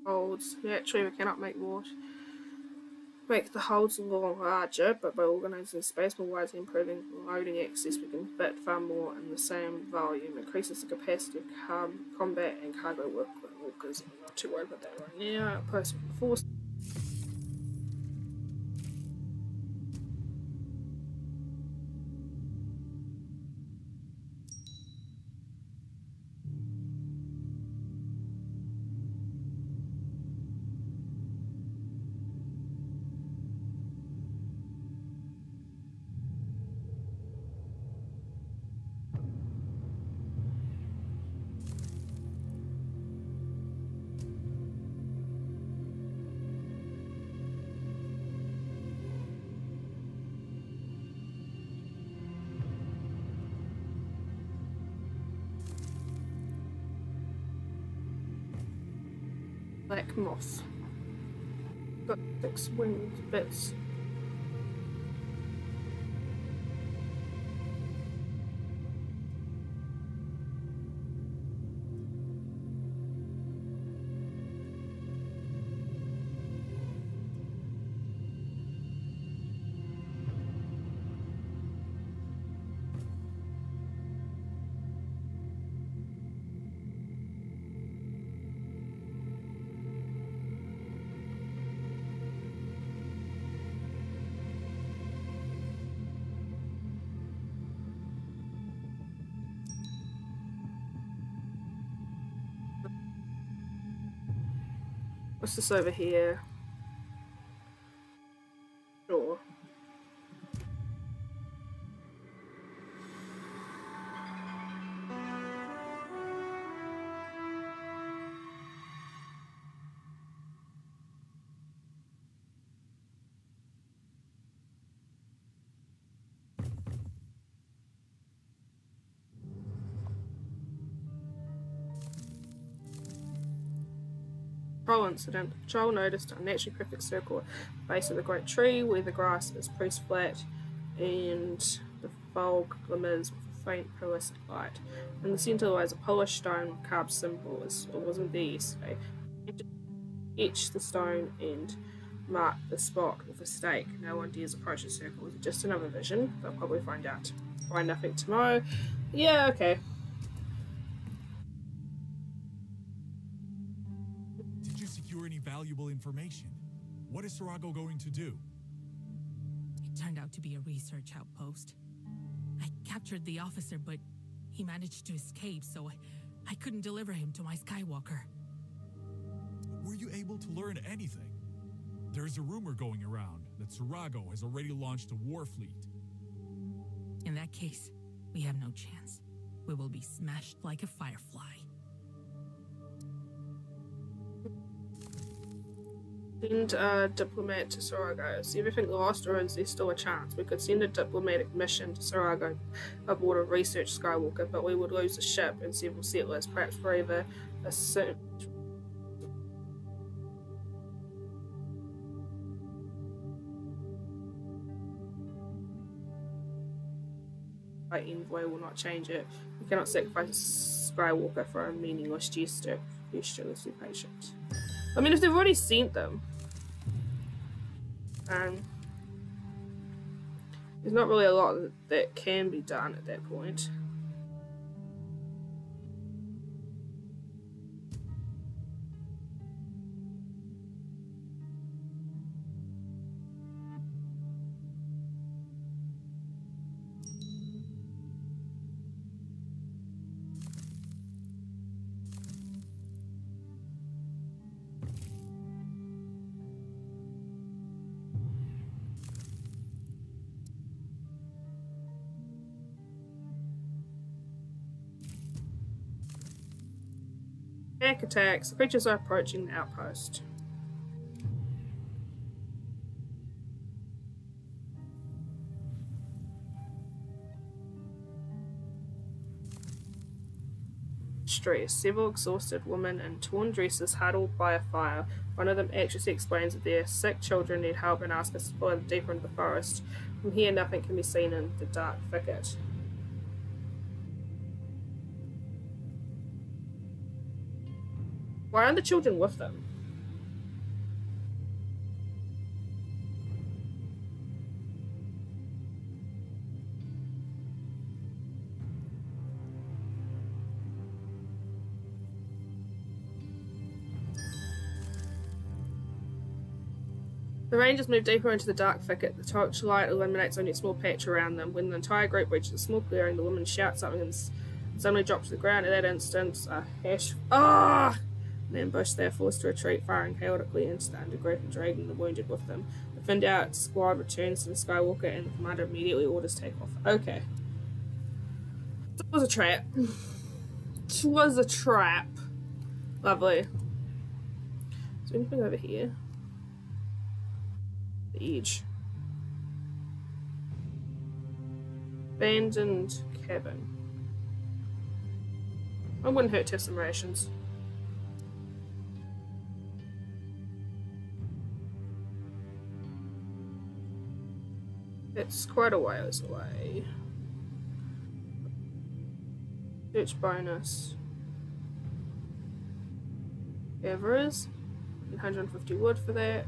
S1: Holds. Yeah, true, we cannot make water. make the holds a little larger, but by organizing space more wisely, improving loading access, we can fit far more in the same volume. Increases the capacity of combat and cargo workers. I'm not too worried about that right now. Post force. Black moth. Got 6 winged bits. What's this over here? Sure. Patrol incident. Patrol noticed a naturally perfect circle at the base of the great tree where the grass is pressed flat and the fog glimmers with a faint pearlescent light. In the centre lies a polished stone carved symbol. It wasn't there yesterday. Etch the stone and mark the spot with a stake. No one dares approach the circle. Is it just another vision? They'll probably find out. Find nothing tomorrow. Yeah, okay.
S4: Did you secure any valuable information? What is Sarago going to do?
S8: It turned out to be a research outpost. I captured the officer, but he managed to escape, so I couldn't deliver him to my Skywalker.
S4: Were you able to learn anything? There's a rumor going around that Sarago has already launched a war fleet.
S8: In that case, we have no chance. We will be smashed like a firefly.
S1: Send a diplomat to Sarago. Is everything lost or is there still a chance? We could send a diplomatic mission to Sarago aboard a research Skywalker, but we would lose the ship and several settlers, perhaps braver assumed. Envoy will not change it. We cannot sacrifice a Skywalker for a meaningless gesture. Let's be patient. I mean, if they've already sent them, there's not really a lot that can be done at that point. Pack attacks. The creatures are approaching the outpost. Stress. Several exhausted women in torn dresses huddled by a fire. One of them actress explains that their sick children need help and asks us to follow them deeper into the forest. From here, nothing can be seen in the dark thicket. Why aren't the children with them? The Rangers move deeper into the dark thicket. The torchlight illuminates only a small patch around them. When the entire group reaches a small clearing, the woman shouts something and suddenly drops to the ground. At that instant, a hash. Ah! The ambush, they are forced to retreat, firing chaotically into the undergrowth and dragging the wounded with them. The thinned out squad returns to the Skywalker, and the commander immediately orders takeoff. Okay. It was a trap. It was a trap. Lovely. Is there anything over here? The edge. Abandoned cabin. I wouldn't hurt to have some rations. It's quite a ways away. Search bonus. Whatever is. 150 wood for that.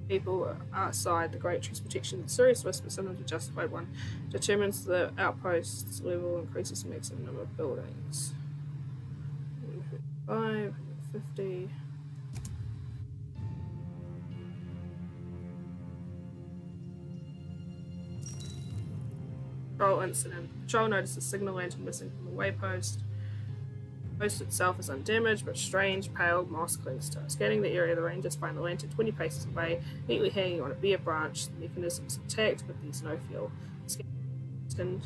S1: People outside the Great Tree's protection. Serious risk, but sometimes a justified one. Determines the outpost's level, increases the maximum number of buildings. 5, 50. Patrol incident. Patrol notices a signal lantern missing from the waypost. The post itself is undamaged, but strange, pale moss clings to it. Scanning the area, the Rangers find the lantern 20 paces away, neatly hanging on a bare branch. The mechanism is intact, but there's no fuel. Scanning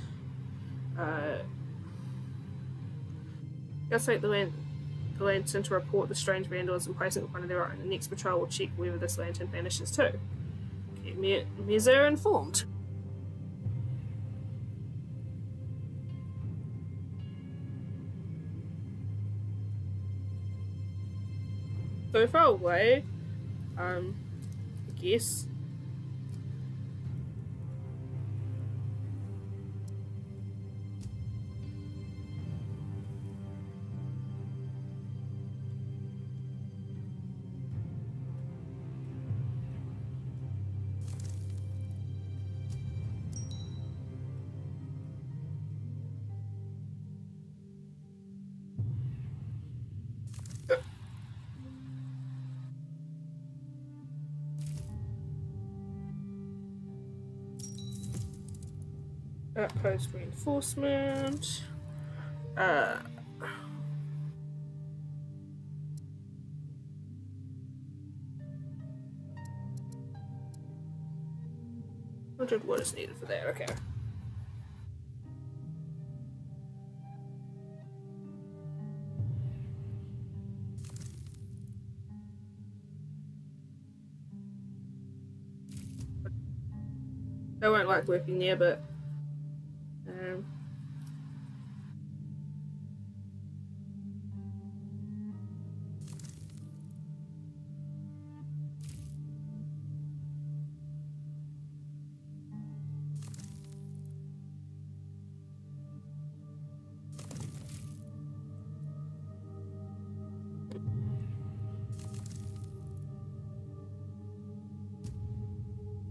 S1: Just take the lantern to report the strange vandalism, placing it in front of their own. The next patrol will check whether this lantern vanishes too. Keep Mezzer informed. So far away, I guess. Outpost reinforcement. 100 wood is needed for that, okay. I won't like working there, but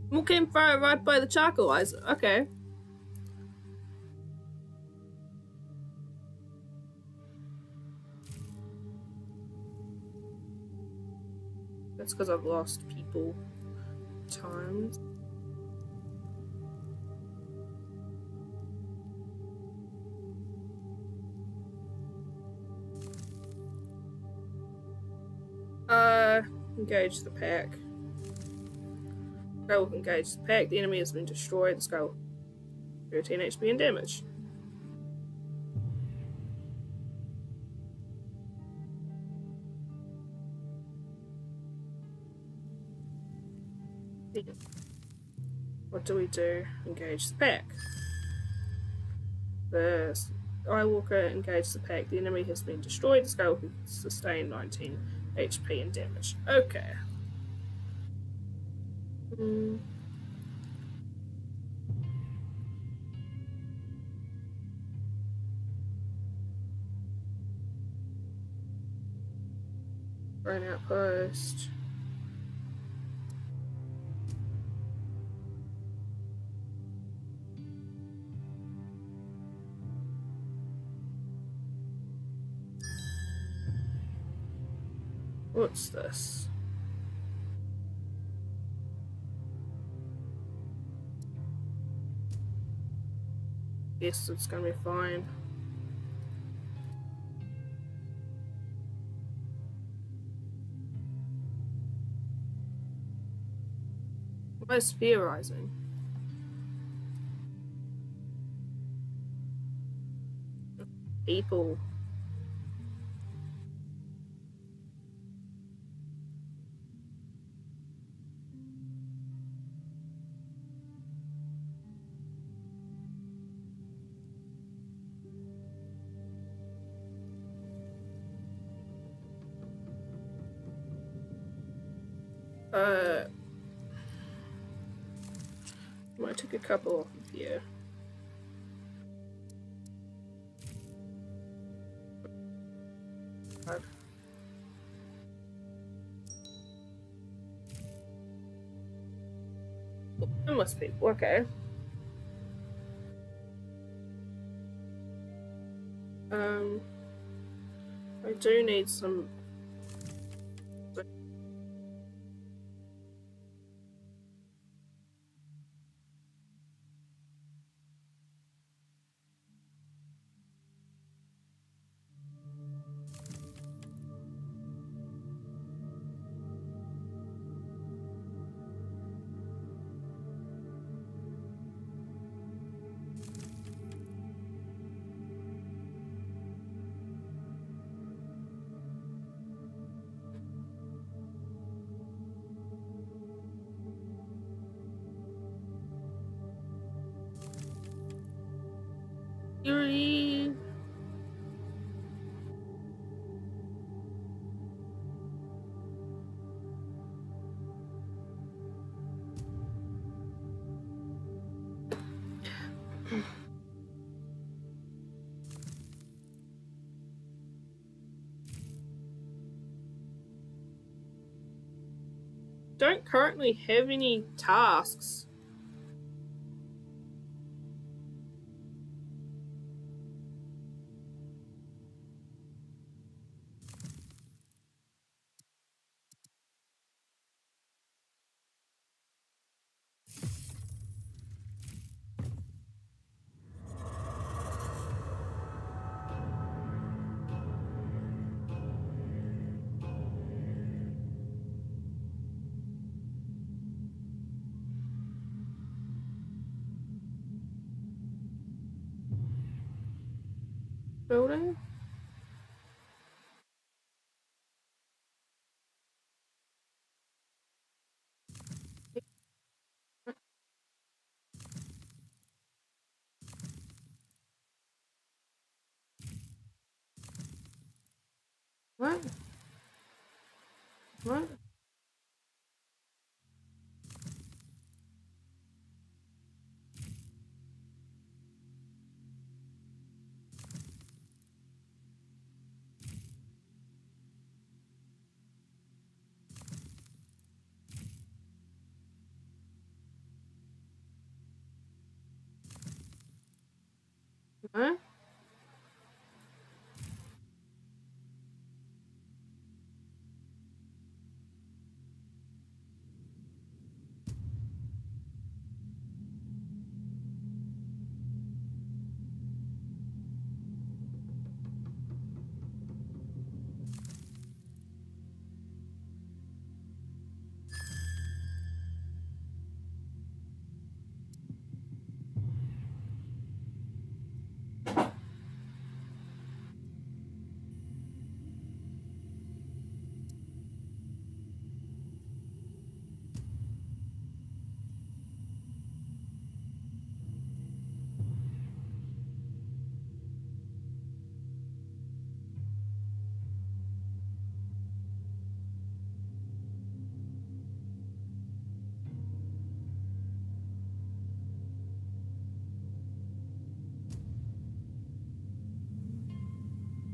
S1: small campfire right by the charcoalizer. Okay. That's because I've lost people times. Engage the pack. Skull will engage the pack. The enemy has been destroyed. The skull 13 HP and damage. What do we do? Engage the pack. The Eyewalker engaged the pack. The enemy has been destroyed. The skull can sustain 19 HP and damage. Okay. Brain outpost. What's this? Yes, it's gonna be fine. Why is fear rising? People. I might take a couple off of here. Homeless people, okay. I do need some. Yuri. Don't currently have any tasks. Building? What? What? Huh?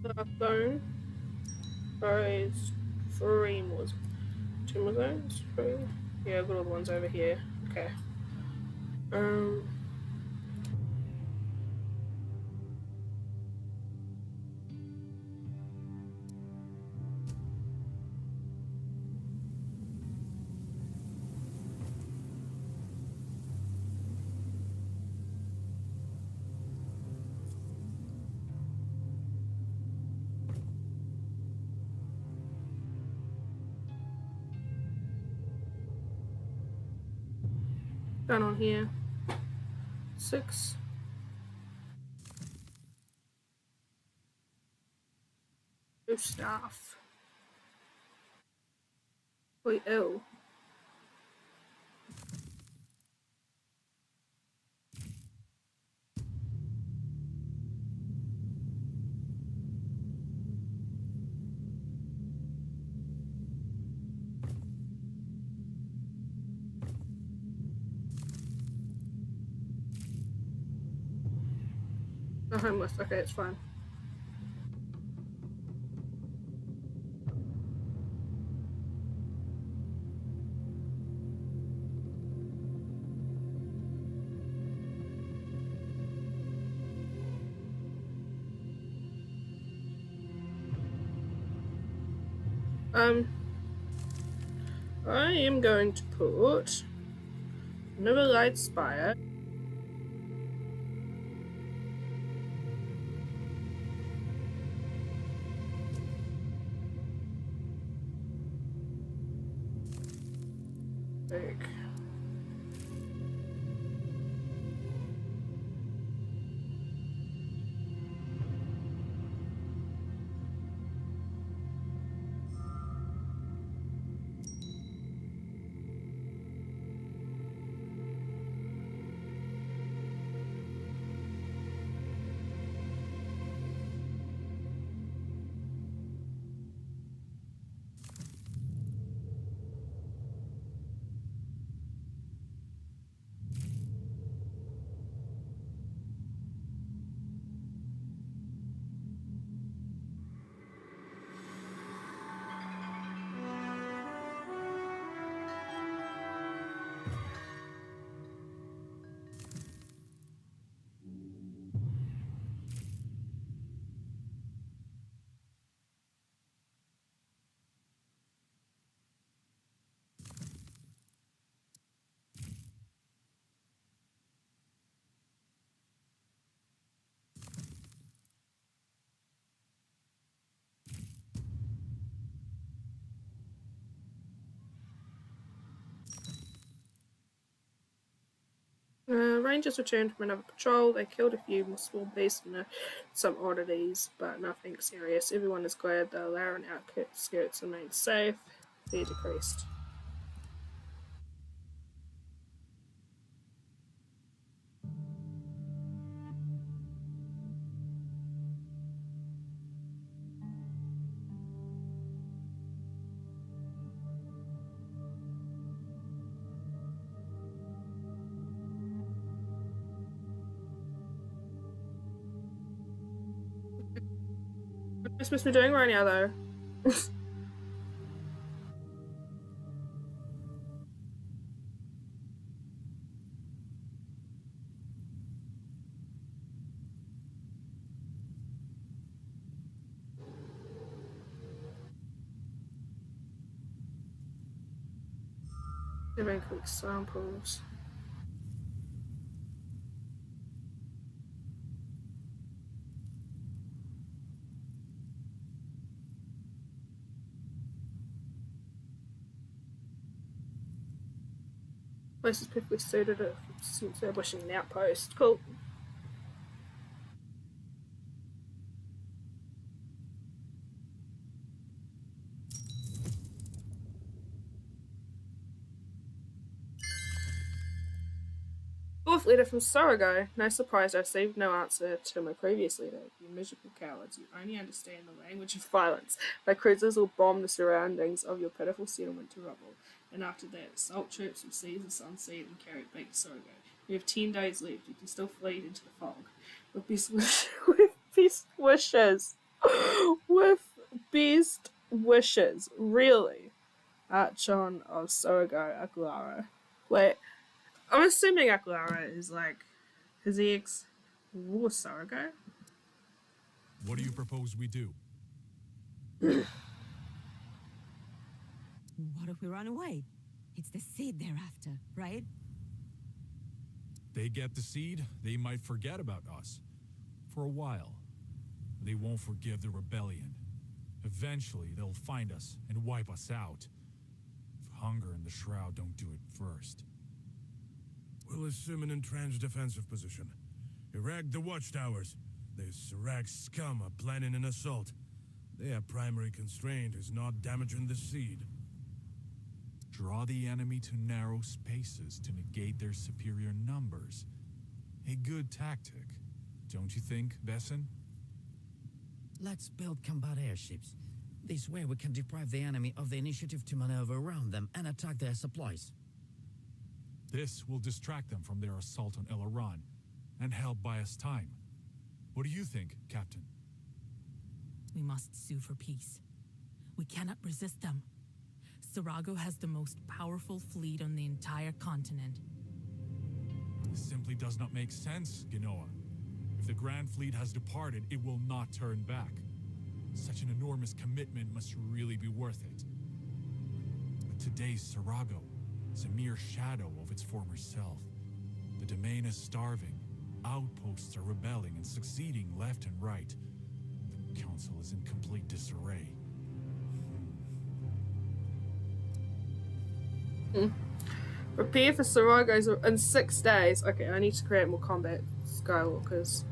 S1: Darkbone. Prize 3 more. 2 more zones? 3? Yeah, I've got all the ones over here. Okay. Down on here. 6. No staff. Wait, oh. No homeless. Okay, it's fine. I am going to put another light spire. Big. Rangers returned from another patrol. They killed a few small beasts and some oddities, but nothing serious. Everyone is glad the Laren outskirts remain safe. Fear decreased. What am I supposed to be doing right now, though? Giving quick samples. Place is perfectly suited for establishing an outpost. Cool. Fourth letter from Sorogo. No surprise, I received no answer to my previous letter. You miserable cowards, you only understand the language of violence. My cruisers will bomb the surroundings of your pitiful settlement to rubble. And after that, assault troops will seize the sunset and carry it back to Sorogo. You have 10 days left. You can still flee into the fog. With best wishes. With best wishes. Really? Archon of Sorogo Aguilara. Wait. I'm assuming Aguilara is like his ex war Sorogo.
S4: What do you propose we do?
S6: What if we run away? It's the seed they're after, right?
S4: They get the seed, they might forget about us. For a while. They won't forgive the rebellion. Eventually, they'll find us and wipe us out. If hunger and the shroud don't do it first.
S7: We'll assume an entrenched defensive position. Erect the watchtowers. The Sirach scum are planning an assault. Their primary constraint is not damaging the seed.
S4: Draw the enemy to narrow spaces to negate their superior numbers. A good tactic, don't you think, Besson?
S2: Let's build combat airships. This way we can deprive the enemy of the initiative to maneuver around them and attack their supplies.
S4: This will distract them from their assault on El Aran and help buy us time. What do you think, Captain?
S8: We must sue for peace. We cannot resist them. Sarago has the most powerful fleet on the entire continent.
S4: This simply does not make sense, Genoa. If the Grand Fleet has departed, it will not turn back. Such an enormous commitment must really be worth it. But today's Sarago is a mere shadow of its former self. The domain is starving. Outposts are rebelling and succeeding left and right. The Council is in complete disarray.
S1: Prepare for Sarago's in 6 days. Okay, I need to create more combat Skywalkers.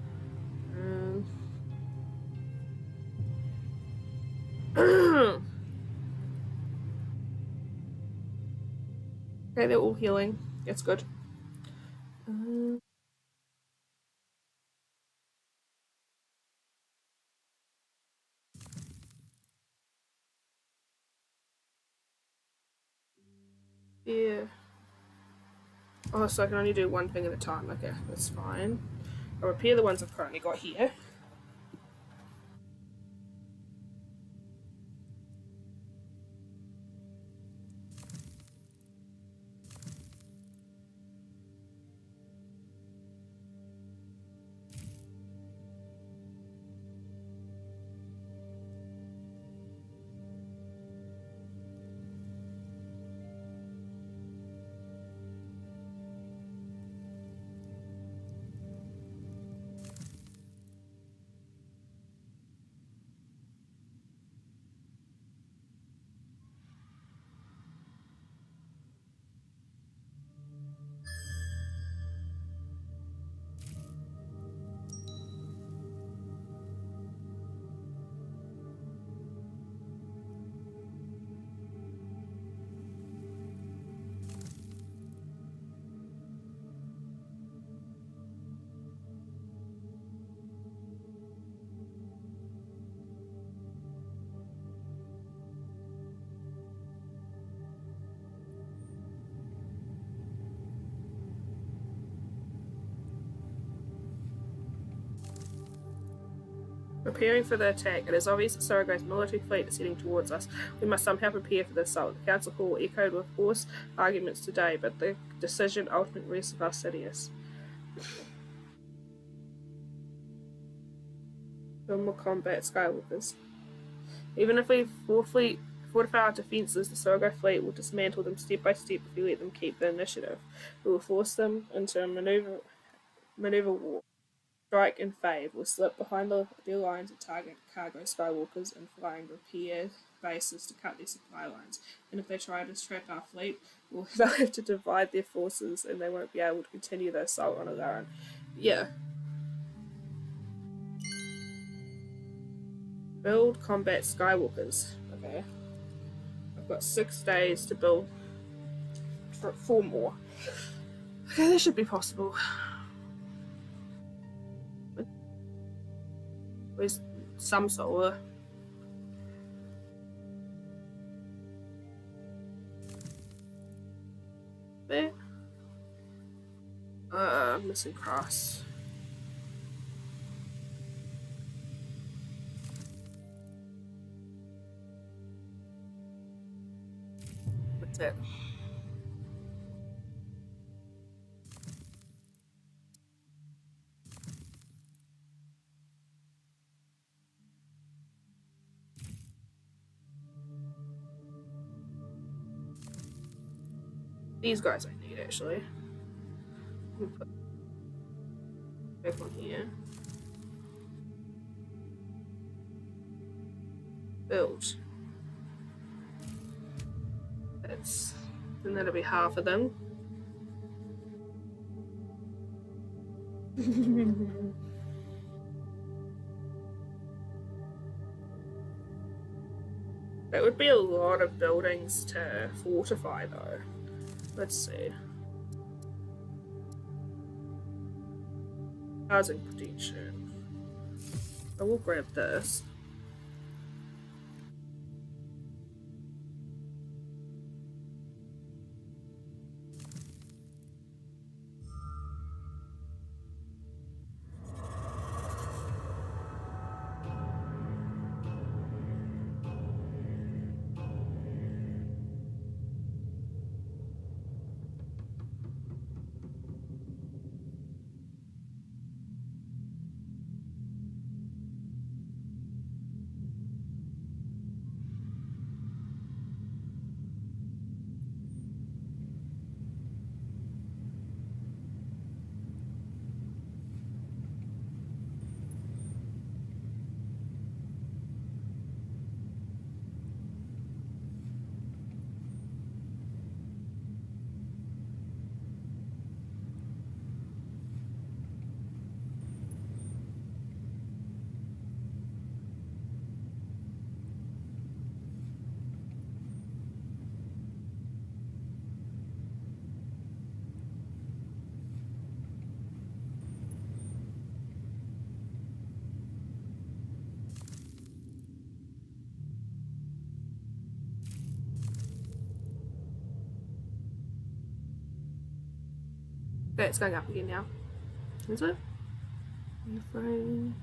S1: Okay, they're all healing. That's good. Yeah. Oh, so I can only do one thing at a time. Okay, that's fine. I'll repair the ones I've currently got here. Preparing for the attack. It is obvious that Sarago's military fleet is heading towards us. We must somehow prepare for the assault. The Council Hall echoed with hoarse arguments today, but the decision ultimately rests with us, Sidious. Build more combat Skywalkers. Even if we fortify our defences, the Sarago fleet will dismantle them step by step if we let them keep the initiative. We will force them into a maneuver war. Strike and Fave will slip behind their lines and target cargo Skywalkers and flying repair bases to cut their supply lines. And if they try to trap our fleet, they'll have to divide their forces and they won't be able to continue the assault on their own. Yeah. Build combat Skywalkers. Okay. I've got 6 days to build 4 more. Okay, that should be possible. Where's some solar? There. Missing cross. That's it. These guys I need actually. Put back on here. Build. Then that'll be half of them. That would be a lot of buildings to fortify, though. Let's see. Housing protection. I will grab this. Okay, it's going up again now. Is it? Frame.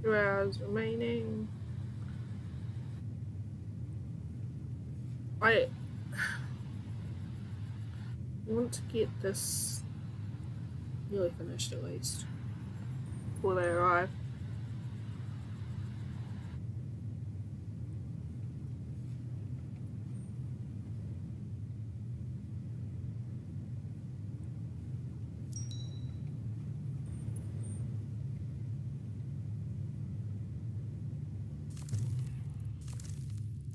S1: Two hours remaining. I want to get this nearly finished at least before they arrive.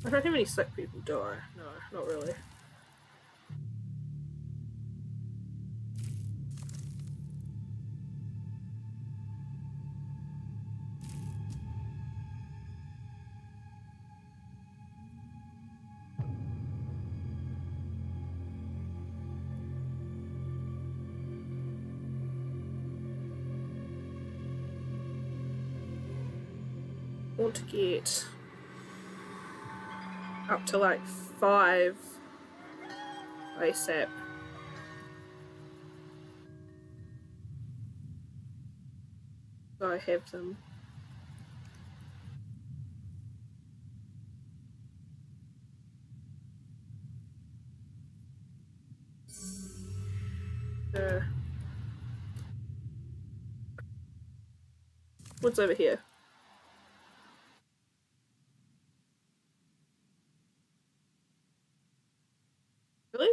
S1: I don't have any sick people, do I? No, not really. I want to get up to like 5 ASAP. So I have them. What's over here? Really?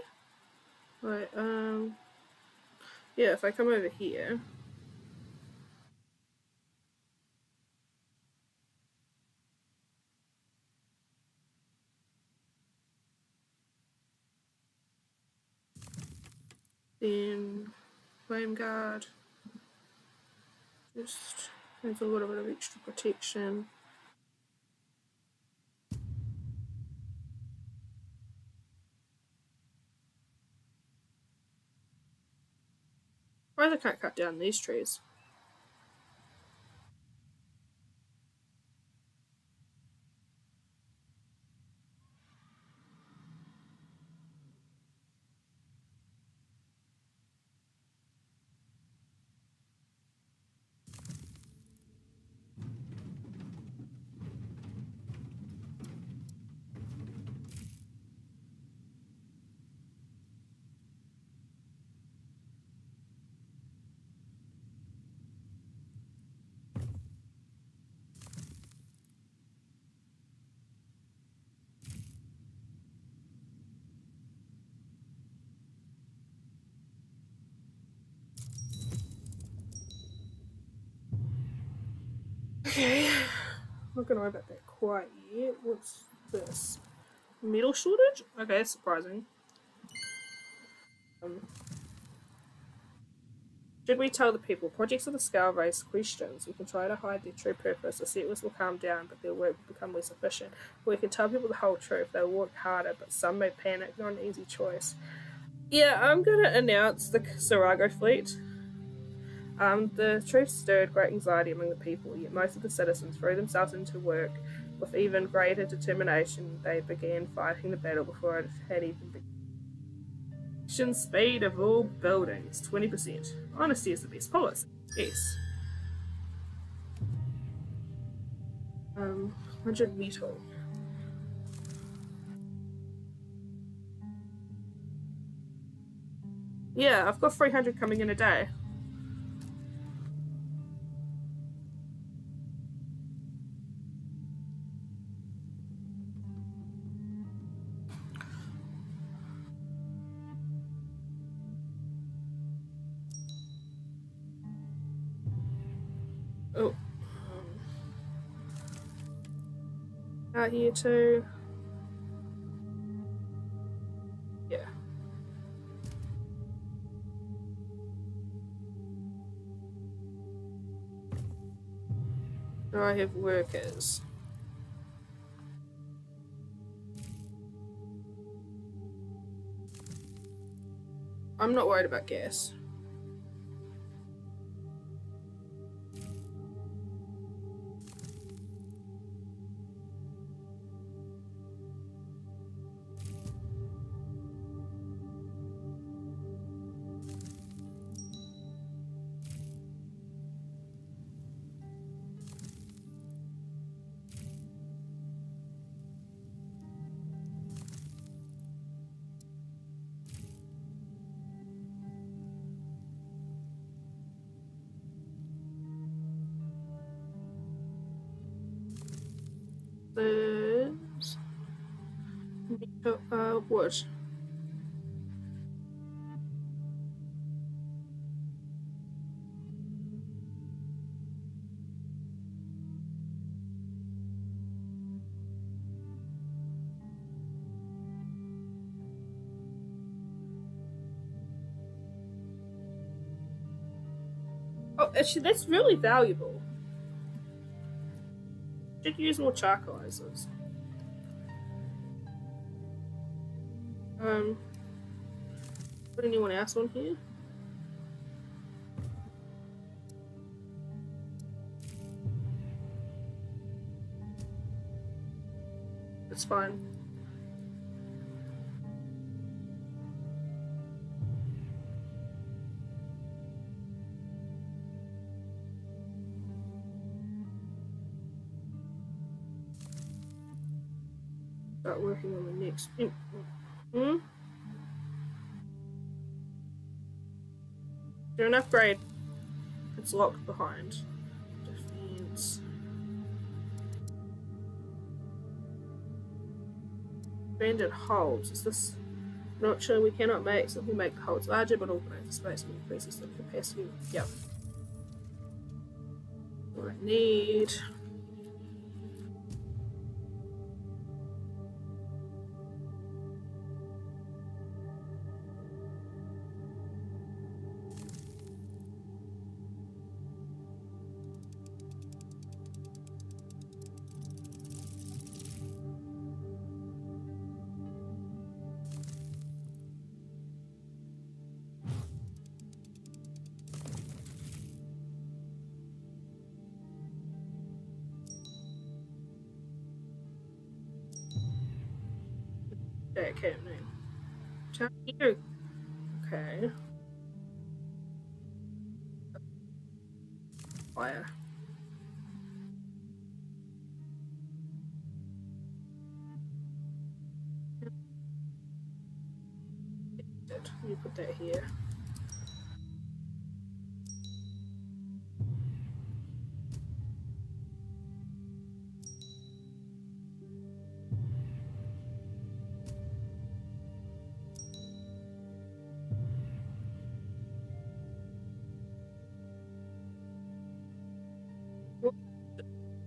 S1: Right, yeah, if I come over here. Then flame guard. Just has a little bit of extra protection. Surprised I can't cut down these trees. Okay. I'm not gonna worry about that quite yet. What's this? Metal shortage? Okay, that's surprising. Should we tell the people projects of the scale raise questions? We can try to hide their true purpose. The settlers will calm down, but their work will become less efficient. Or we can tell people the whole truth. They'll work harder, but some may panic. Not an easy choice. Yeah, I'm gonna announce the Sarago fleet. The truth stirred great anxiety among the people, yet most of the citizens threw themselves into work with even greater determination. They began fighting the battle before it had even begun. Speed of all buildings, 20%. Honesty is the best policy. Yes. 100 metal. Yeah, I've got 300 coming in a day. Oh. Out here too. Yeah. Do I have workers? I'm not worried about gas. There's wood. Oh, actually, that's really valuable. Should use more charcoalizers. Put anyone else on here? It's fine. Start working on the next. Do an upgrade. It's locked behind. Defense. Expanded holes. Is this not sure we cannot make? So we make the holes larger, but organize the space and increases the capacity. Yep. What I need. Okay, no. Here. Okay. Fire. You put that here.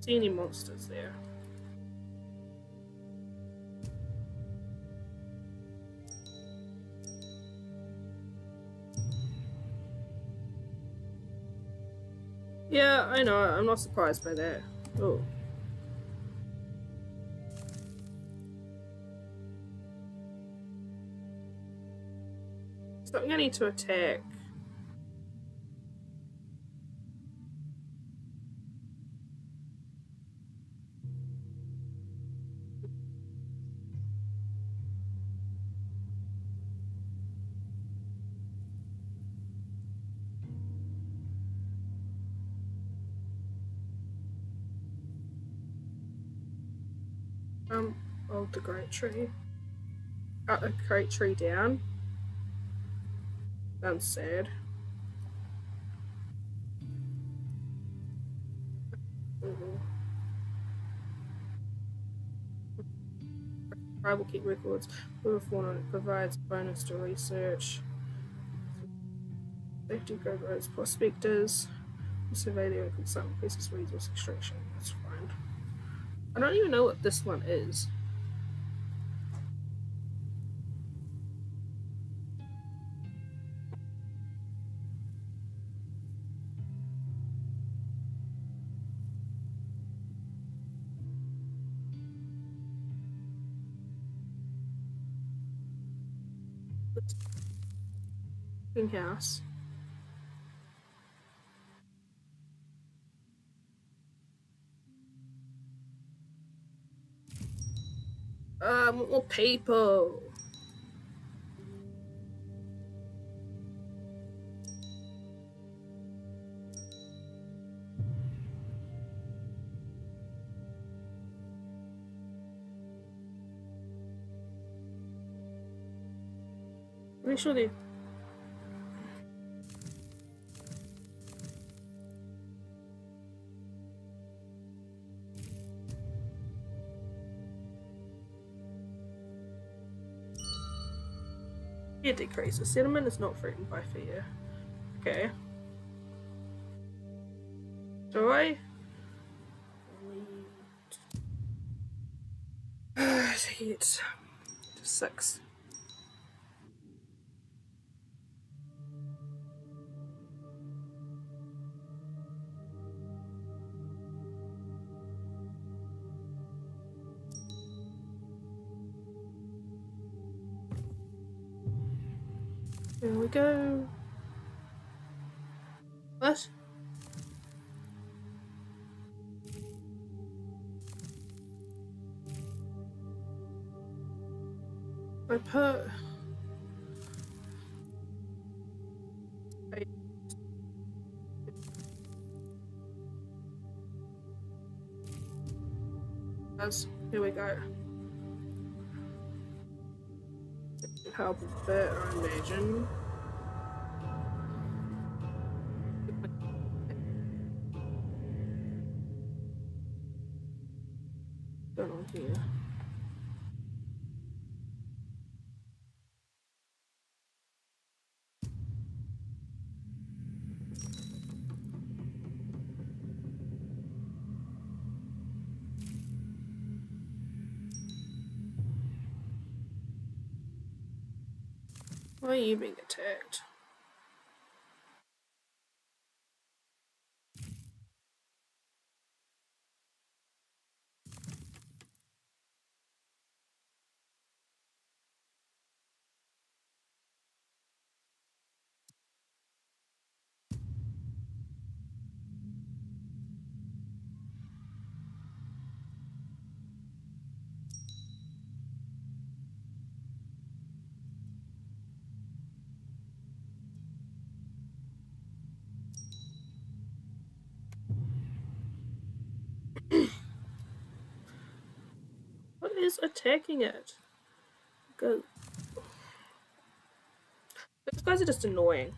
S1: See any monsters there? Yeah, I know. I'm not surprised by that. Oh. Something I need to attack. Hold the great tree. Cut the great tree down. Sounds sad. I will keep records. It provides bonus to research. Safety grade roads, prospectors. Survey the open site increases resource extraction. That's fine. I don't even know what this one is. Greenhouse. More people. Pretty sure they. Fear decreases. Settlement is not threatened by fear. Okay. Do I? Hit 6. There we go. What? I put. Here we go. Help a bit, I imagine. Going on here. Why are you being attacked? What is attacking it? Go. Those guys are just annoying.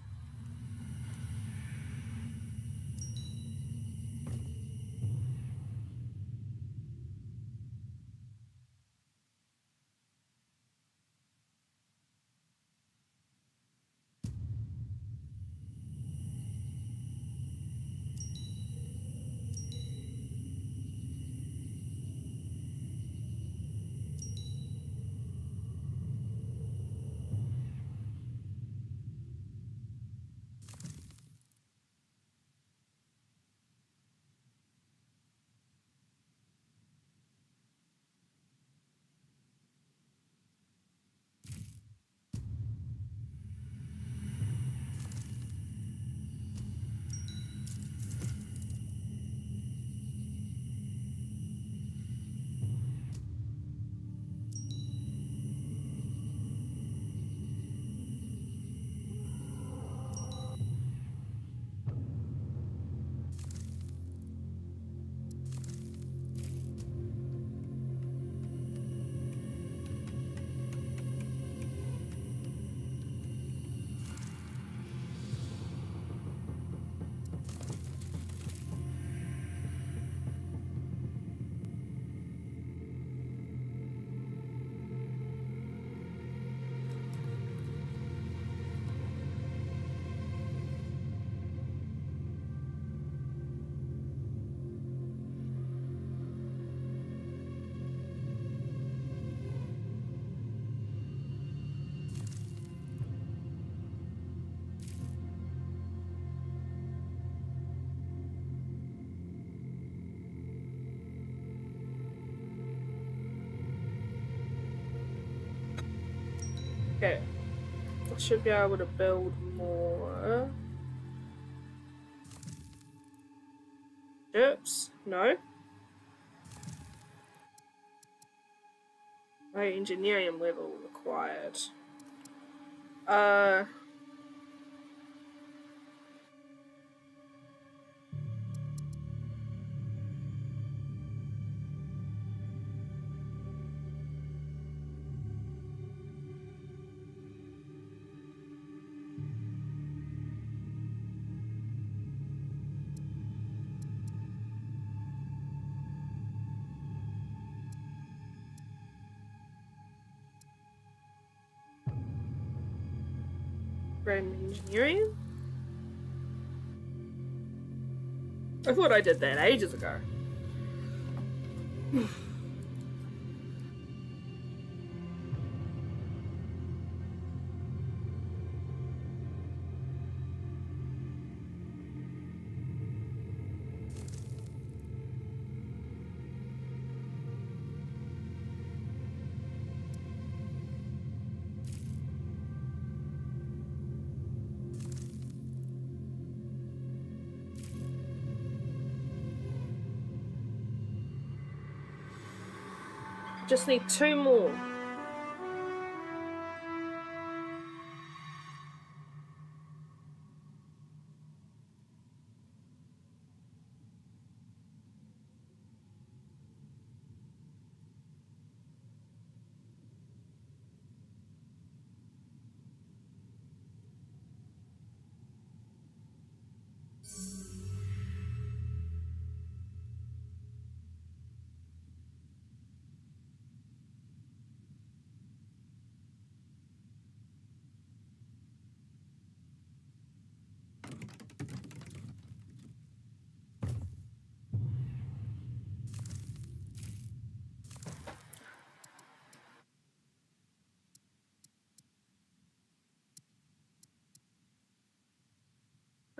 S1: Okay. I should be able to build more. Oops. No. My engineering level required. Grand engineering? I thought I did that ages ago. Just need 2 more.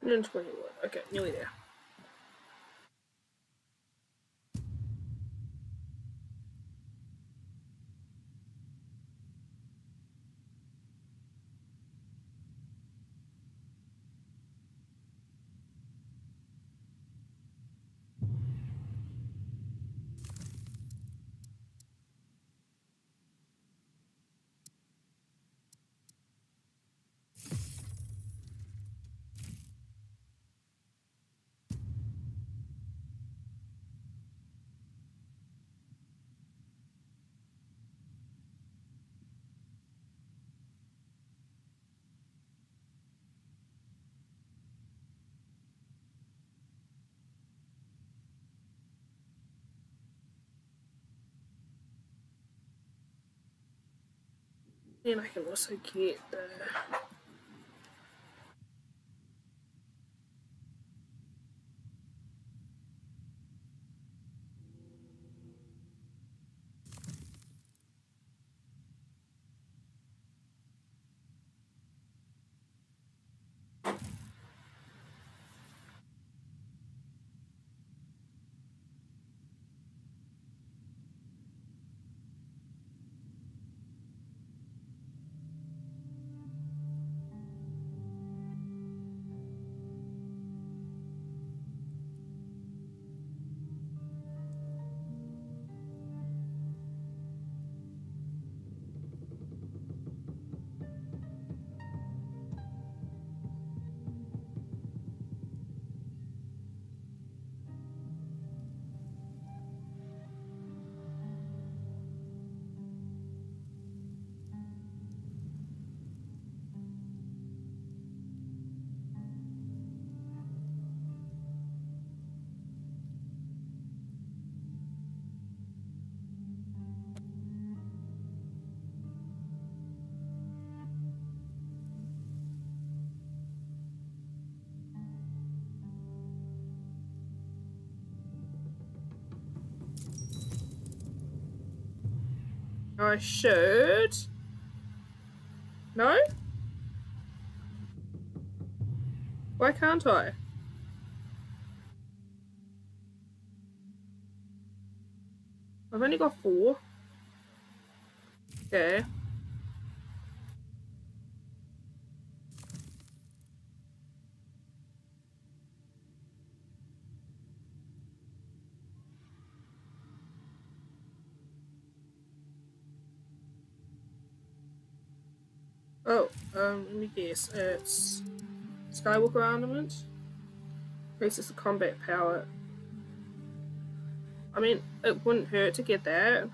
S1: $121. Okay, nearly there. And I can also get the... I should... No? Why can't I? I've only got 4. Okay. Oh, let me guess. It's Skywalker ornament. Increases the combat power. I mean, it wouldn't hurt to get that.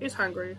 S1: He's hungry.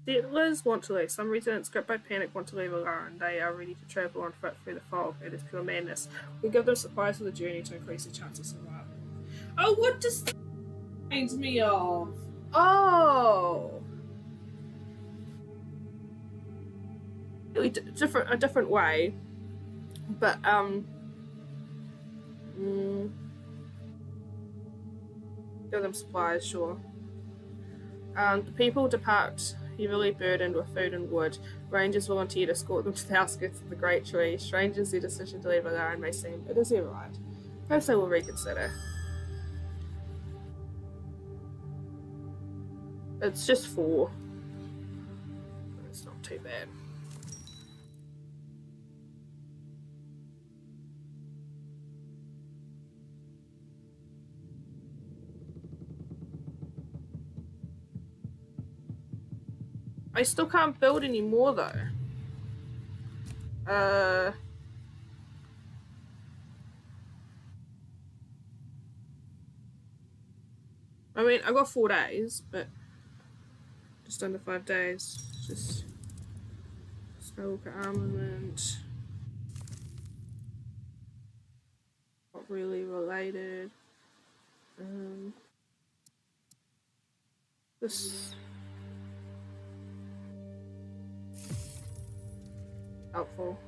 S1: Settlers want to leave. Some residents, gripped by panic, want to leave alone. They are ready to travel on foot through the fog. It is pure madness. We give them supplies for the journey to increase their chance of survival. Oh, what does that remind me of? Oh, really a different way, but give them supplies, sure. The people depart heavily burdened with food and wood. Rangers volunteer to escort them to the outskirts of the great tree. Strangers, their decision to leave alone may seem it is their right. Perhaps they will reconsider. It's just 4. It's not too bad. I still can't build any more though. I mean, I got 4 days, but just under 5 days. Just Skywalker armament. Not really related. This helpful.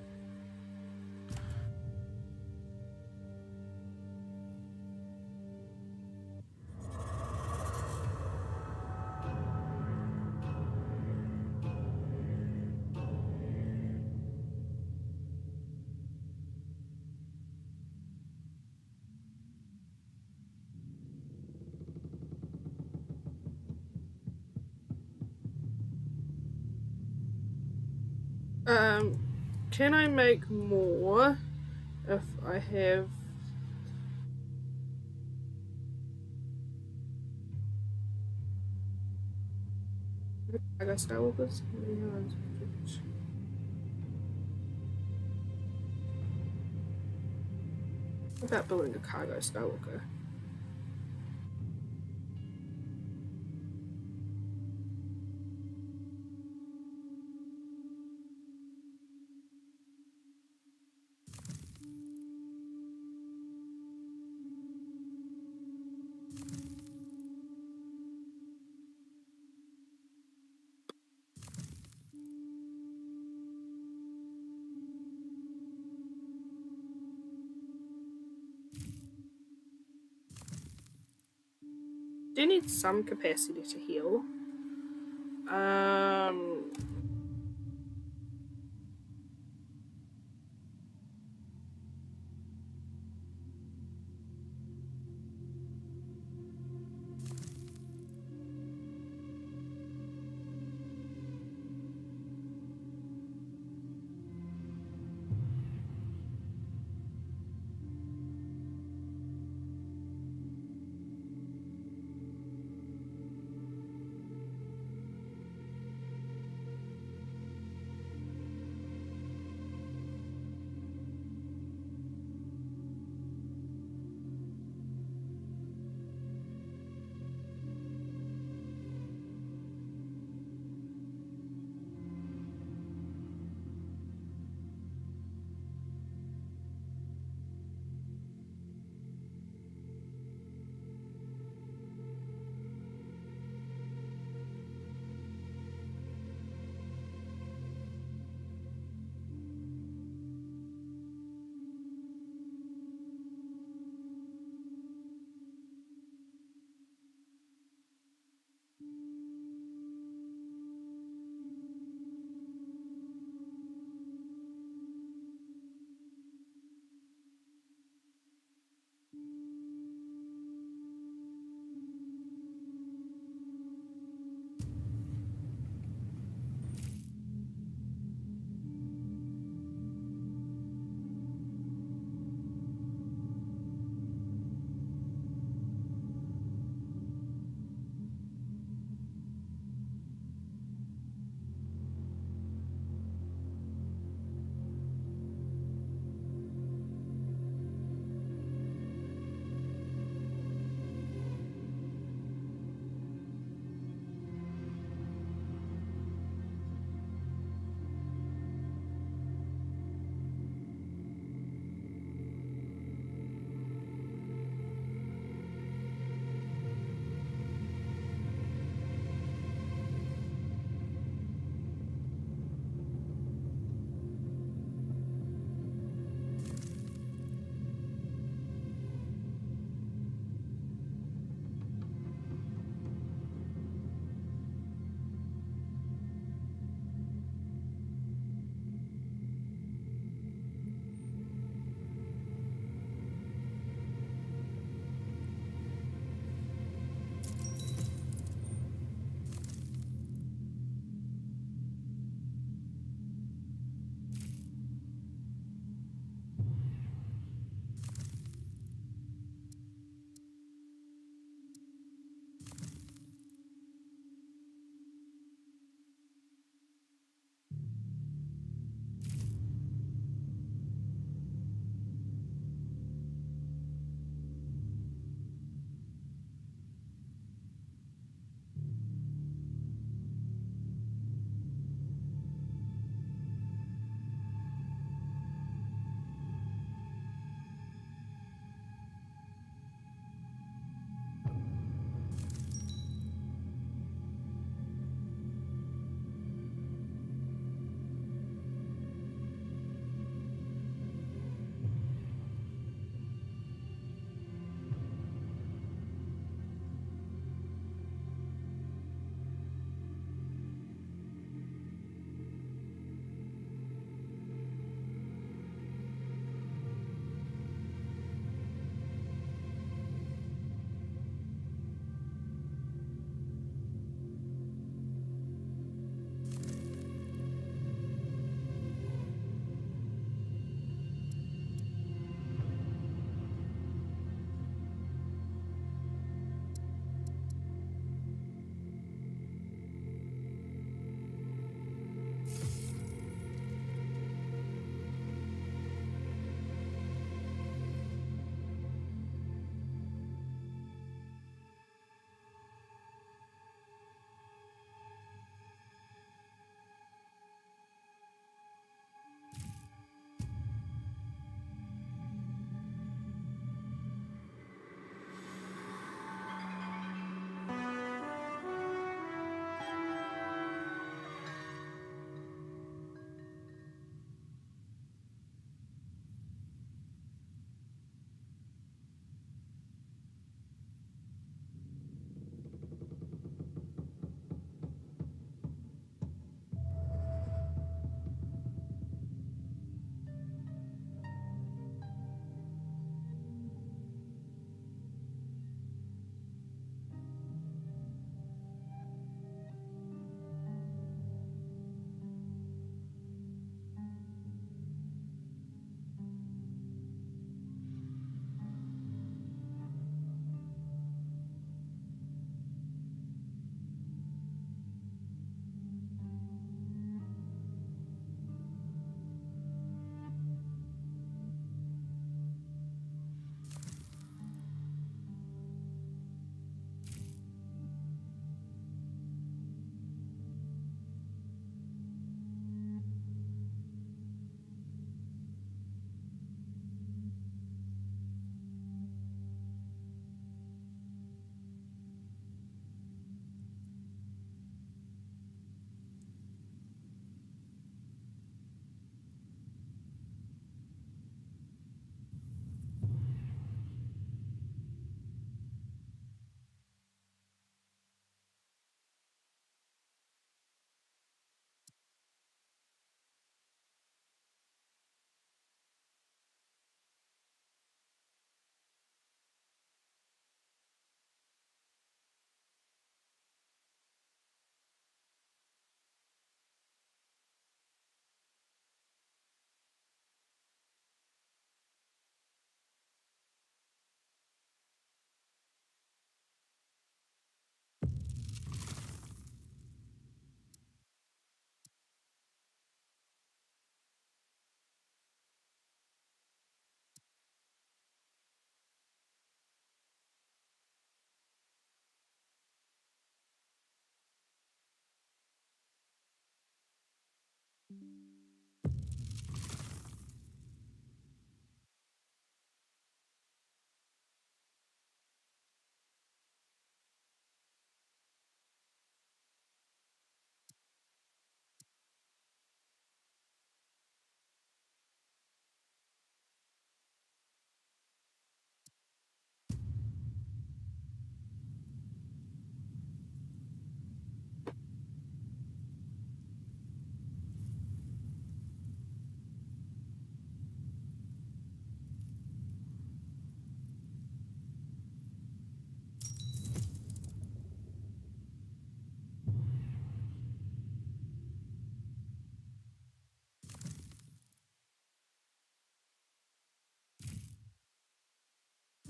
S1: Can I make more if I have... I got Skywalkers? What about building a cargo Skywalker? Do need some capacity to heal.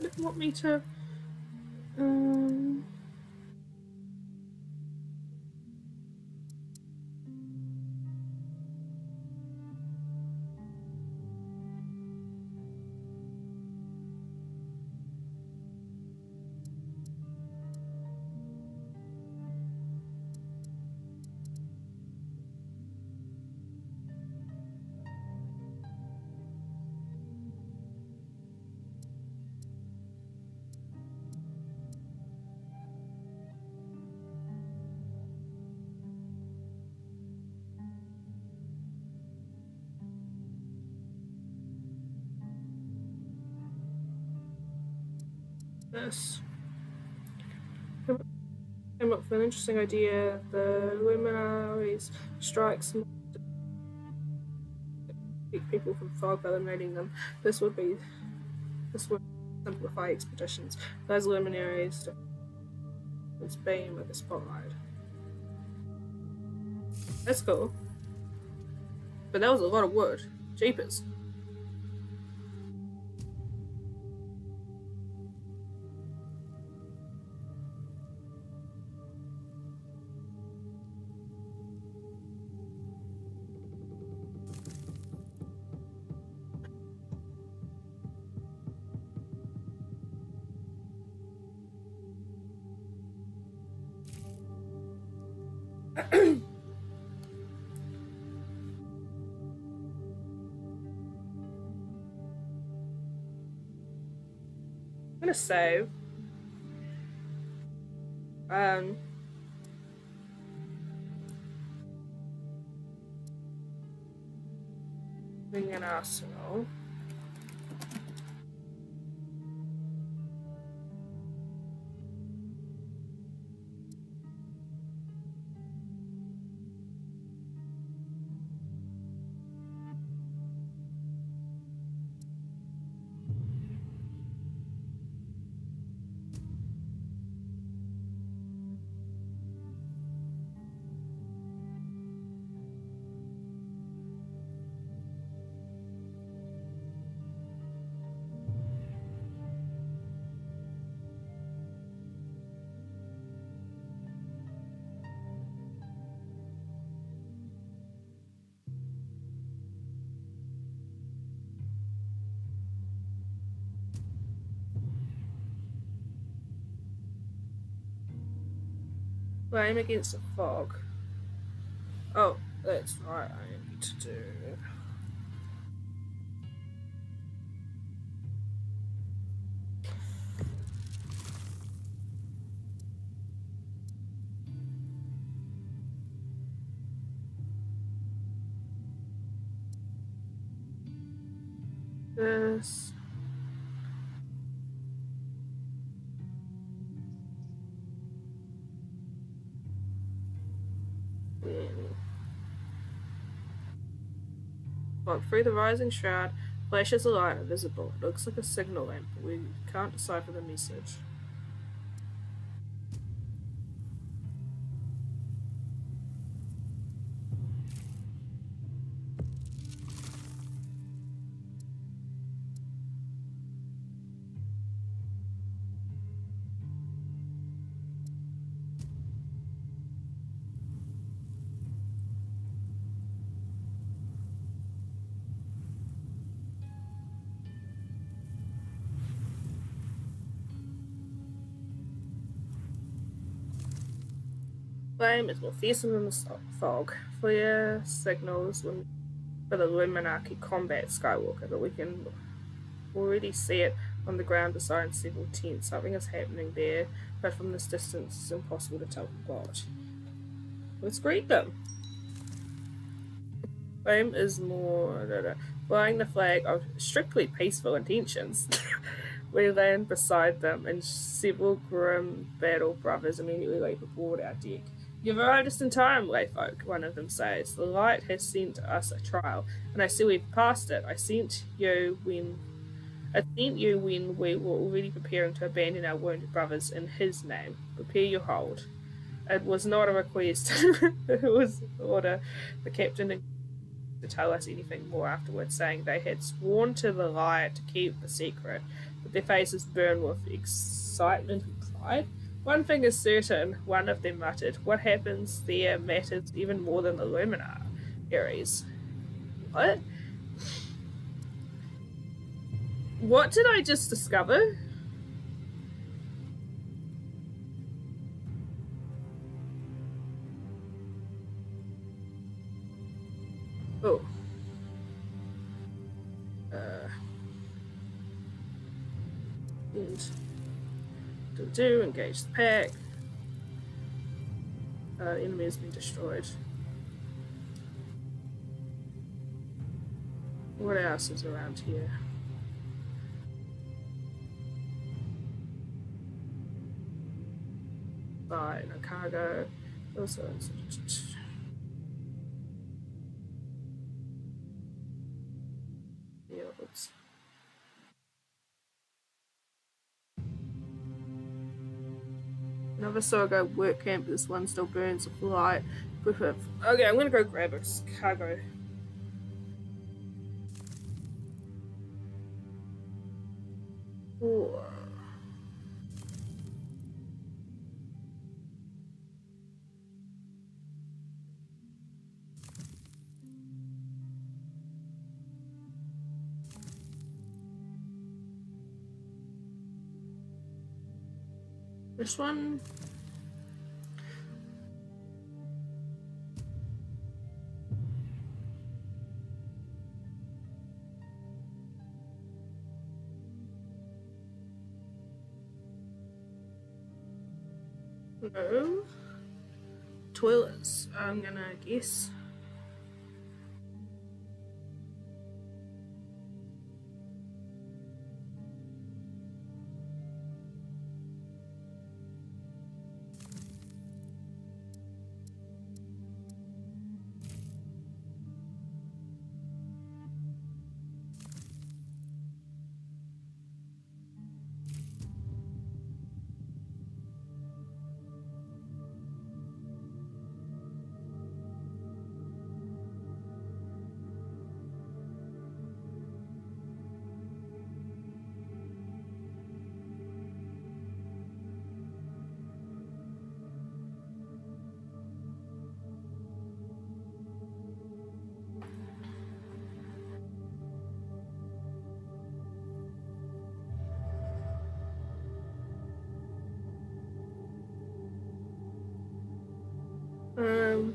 S1: Didn't want me to. This. Came up with an interesting idea. The luminaries strikes keep people from fog by eliminating them. This would simplify expeditions. Those luminaries its beam with a spotlight. That's cool. But that was a lot of wood. Jeepers. I'm gonna save. Being an arsenal. Flame against the fog. Oh, that's right, I need to do. This. Fog through the rising shroud, flashes of light are visible. It looks like a signal lamp, but we can't decipher the message. Flame is more fearsome than the fog. Flare signals when for the Illuminati combat Skywalker, but we can already see it on the ground beside several tents. Something is happening there, but from this distance it's impossible to tell what. Let's greet them. Flame is more flying the flag of strictly peaceful intentions. We land beside them, and several grim battle brothers immediately leap aboard our deck. You've arrived just in time, Layfolk, one of them says. The light has sent us a trial, and I see we've passed it. I sent you when we were already preparing to abandon our wounded brothers in his name. Prepare your hold. It was not a request. It was an order. The captain didn't to tell us anything more afterwards, saying they had sworn to the light to keep the secret. but their faces burn with excitement and pride. One thing is certain, one of them muttered. What happens there matters even more than the luminaries. What? What did I just discover? Oh. And engage the pack. The enemy has been destroyed. What else is around here? Right, no cargo. Also, fields. Another Sorgo work camp. This one still burns with light. Okay, I'm gonna go grab a cargo. Ooh. This one. No. Toilets, I'm gonna guess. Um.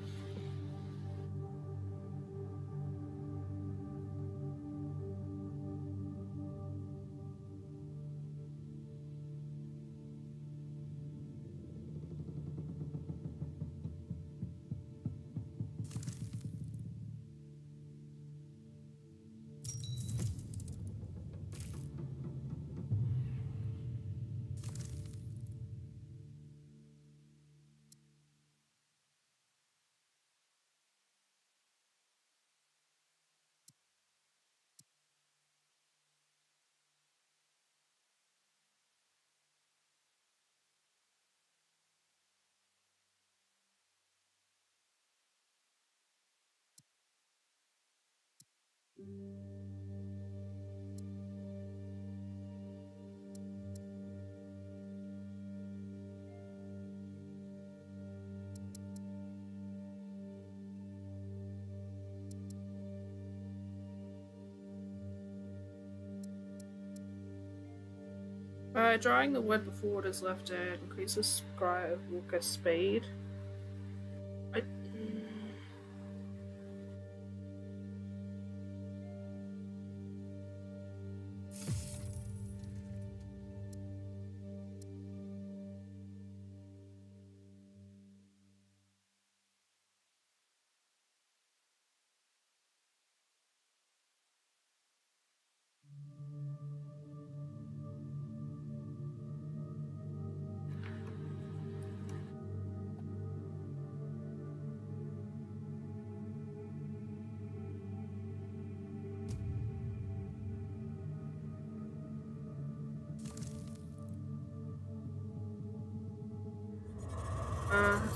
S1: By drying the wood before it is lifted, increases walker speed.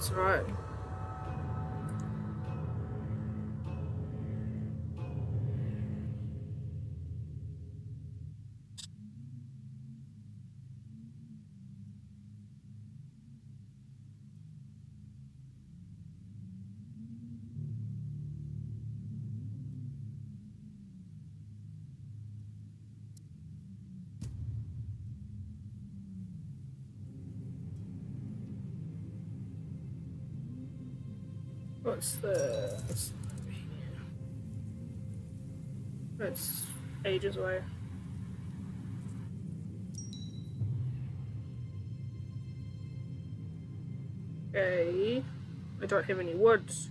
S1: That's right. What's the... It's ages away. Okay. I don't have any woods.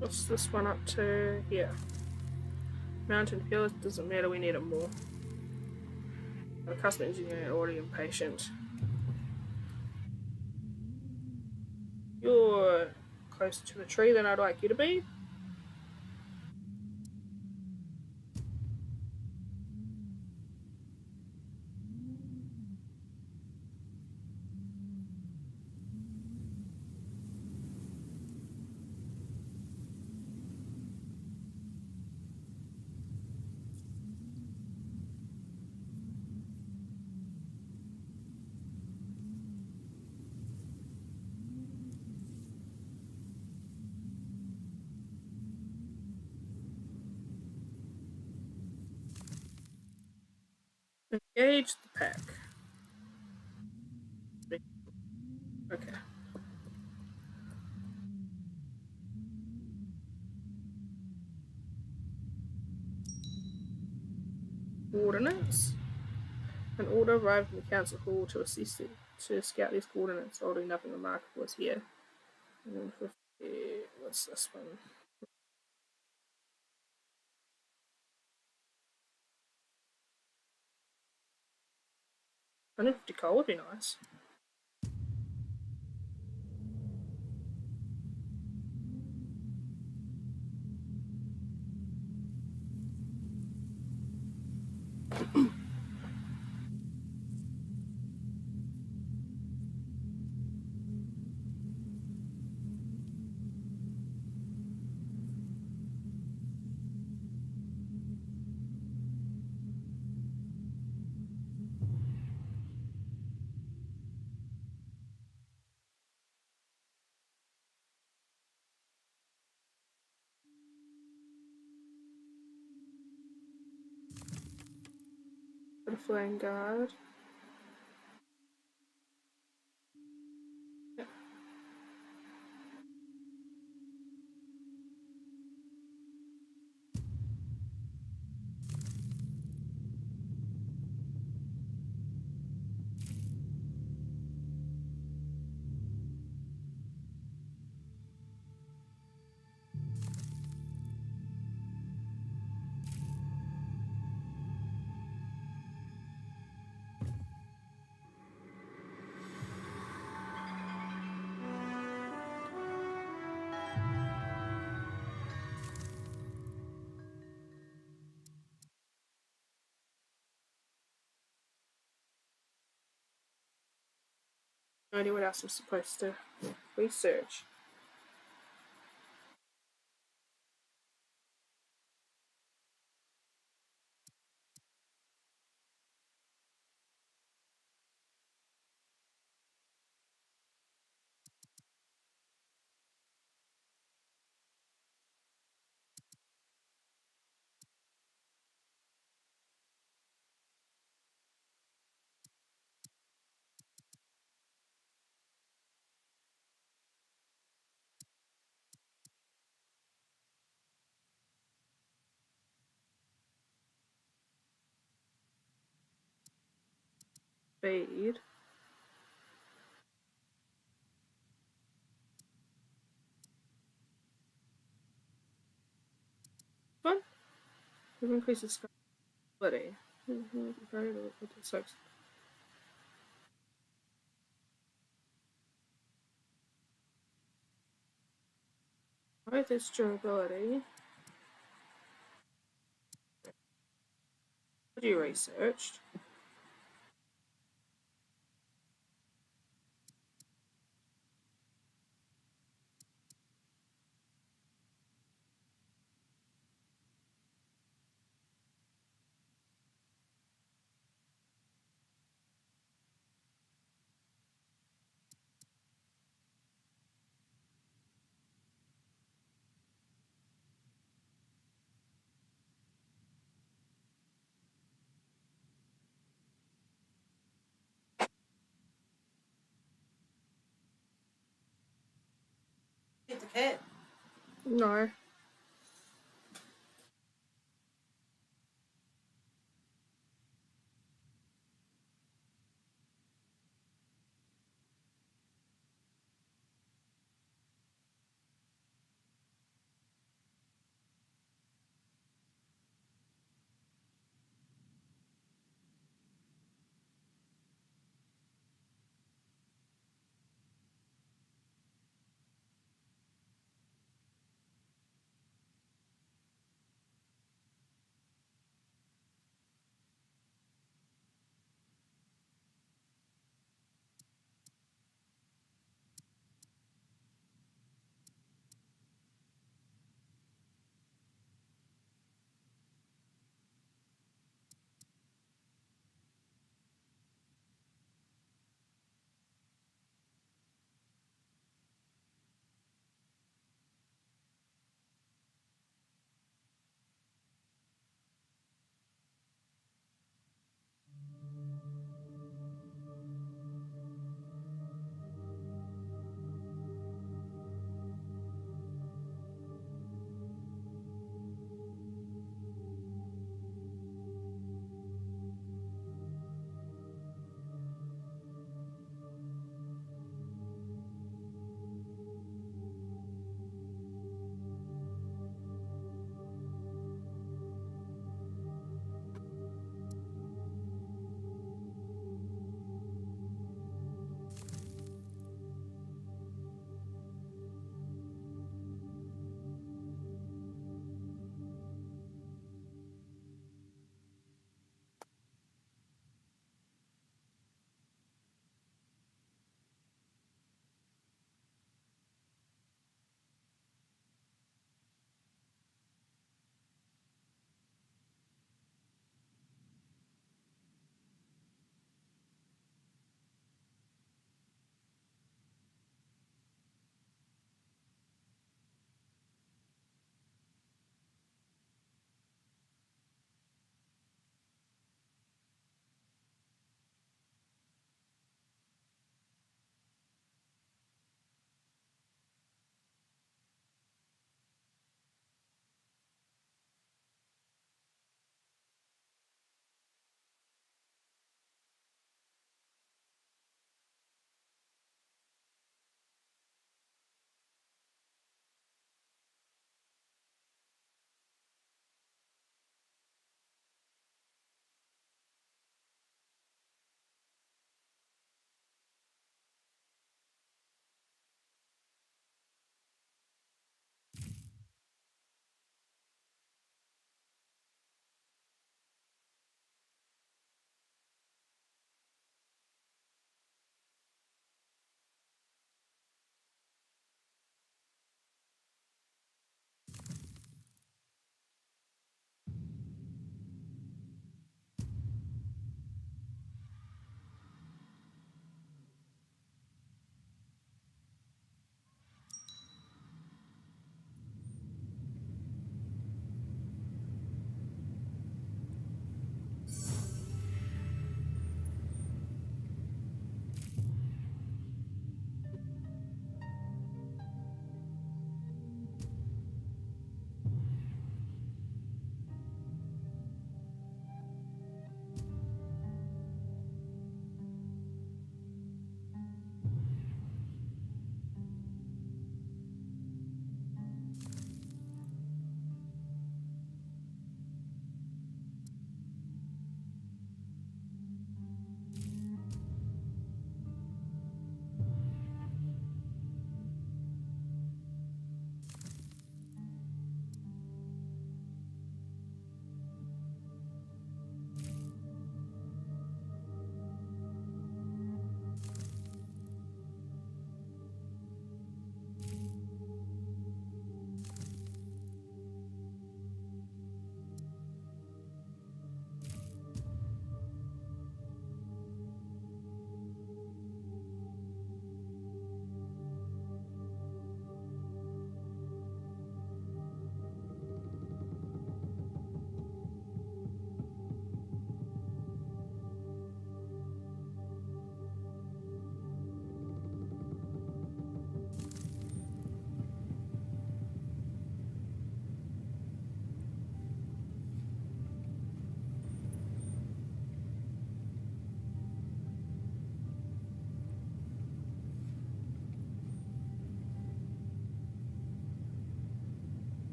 S1: What's this one up to here? Mountain Hill, doesn't matter, we need it more. The custom engineer already impatient. You're closer to the tree than I'd like you to be. Engage the pack. Okay. Coordinates. An order arrived from the council hall to assist it, to scout these coordinates, although nothing remarkable was here. And what's this one? 150 coal would be nice. Butterfly and guard. Yeah. No idea what else I'm supposed to research. Speed. One. Increases ability. Very low, 6. Alright, there's durability. What you researched?
S9: Feed the cat.
S1: No.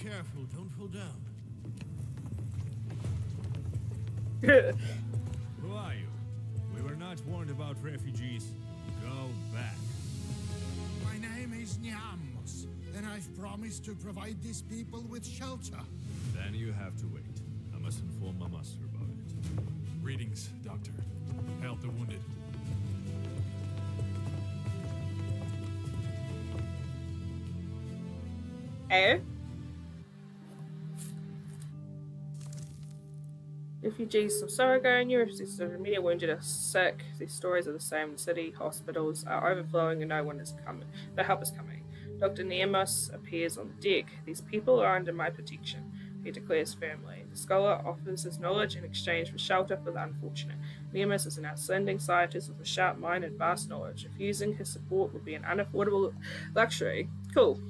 S7: careful, don't fall down.
S4: Who are you? We were not warned about refugees. Go back.
S3: My name is Nyamos, and I've promised to provide these people with shelter.
S4: Then you have to wait. I must inform my master about it. Greetings, Doctor. Help the wounded.
S1: Eh? Refugees from Sarago and Europe, the immediate wounded are sick. These stories are the same. The city hospitals are overflowing and no one is coming. No help is coming. Dr. Neemos appears on the deck. These people are under my protection, he declares firmly. The scholar offers his knowledge in exchange for shelter for the unfortunate. Neemos is an outstanding scientist with a sharp mind and vast knowledge. Refusing his support would be an unaffordable luxury. Cool.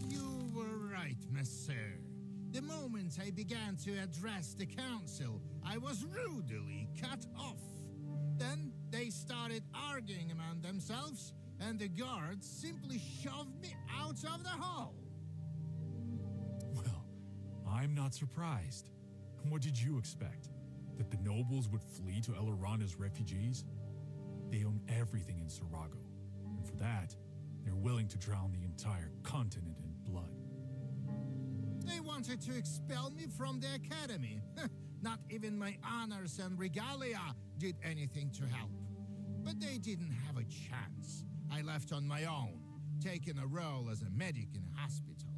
S3: You were right, monsieur. The moment I began to address the council, I was rudely cut off. Then they started arguing among themselves, and the guards simply shoved me out of the hall.
S4: Well, I'm not surprised. What did you expect? That the nobles would flee to Eleron as refugees? They own everything in Sarago, and for that, they're willing to drown the entire continent in blood.
S3: They wanted to expel me from the academy. Not even my honors and regalia did anything to help. But they didn't have a chance. I left on my own, taking a role as a medic in a hospital.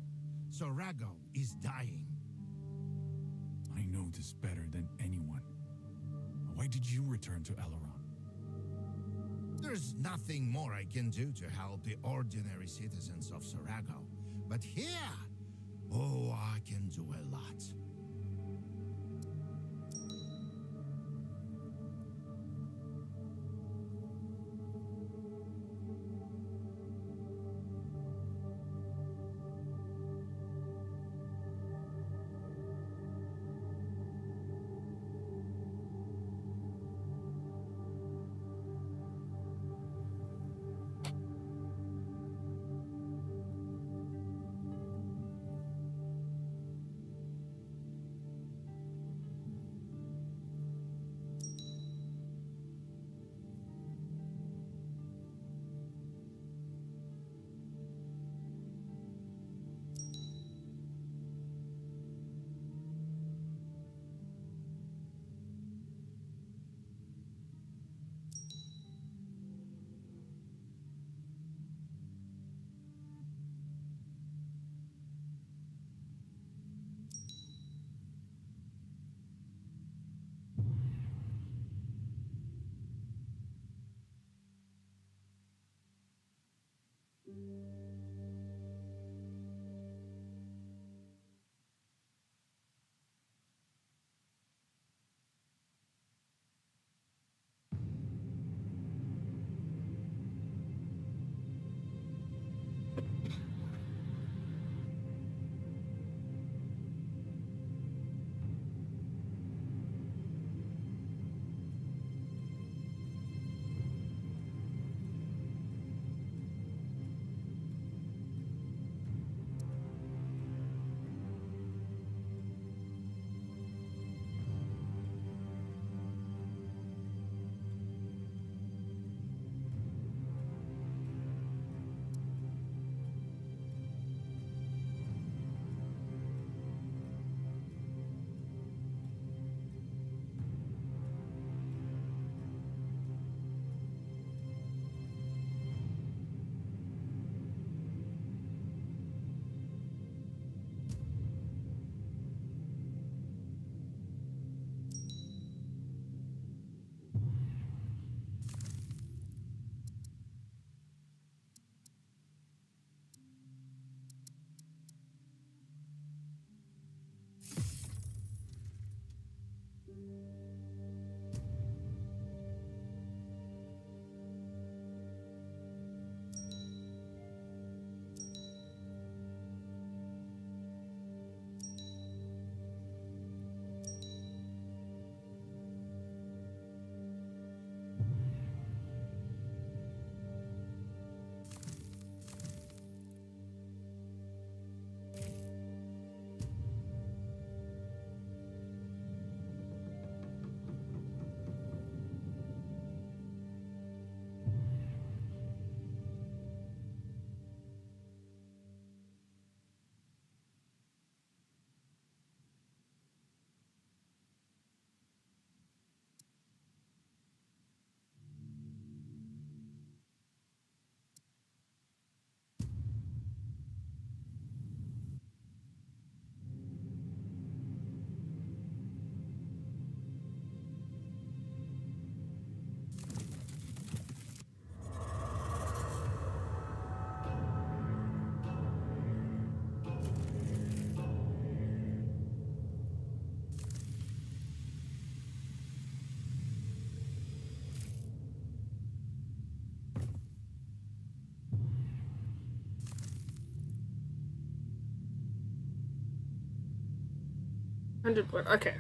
S3: Sarago is dying.
S4: I know this better than anyone. Why did you return to Eleron?
S3: There's nothing more I can do to help the ordinary citizens of Sarago. But here, oh, I can do a lot.
S1: 100 wood. Okay.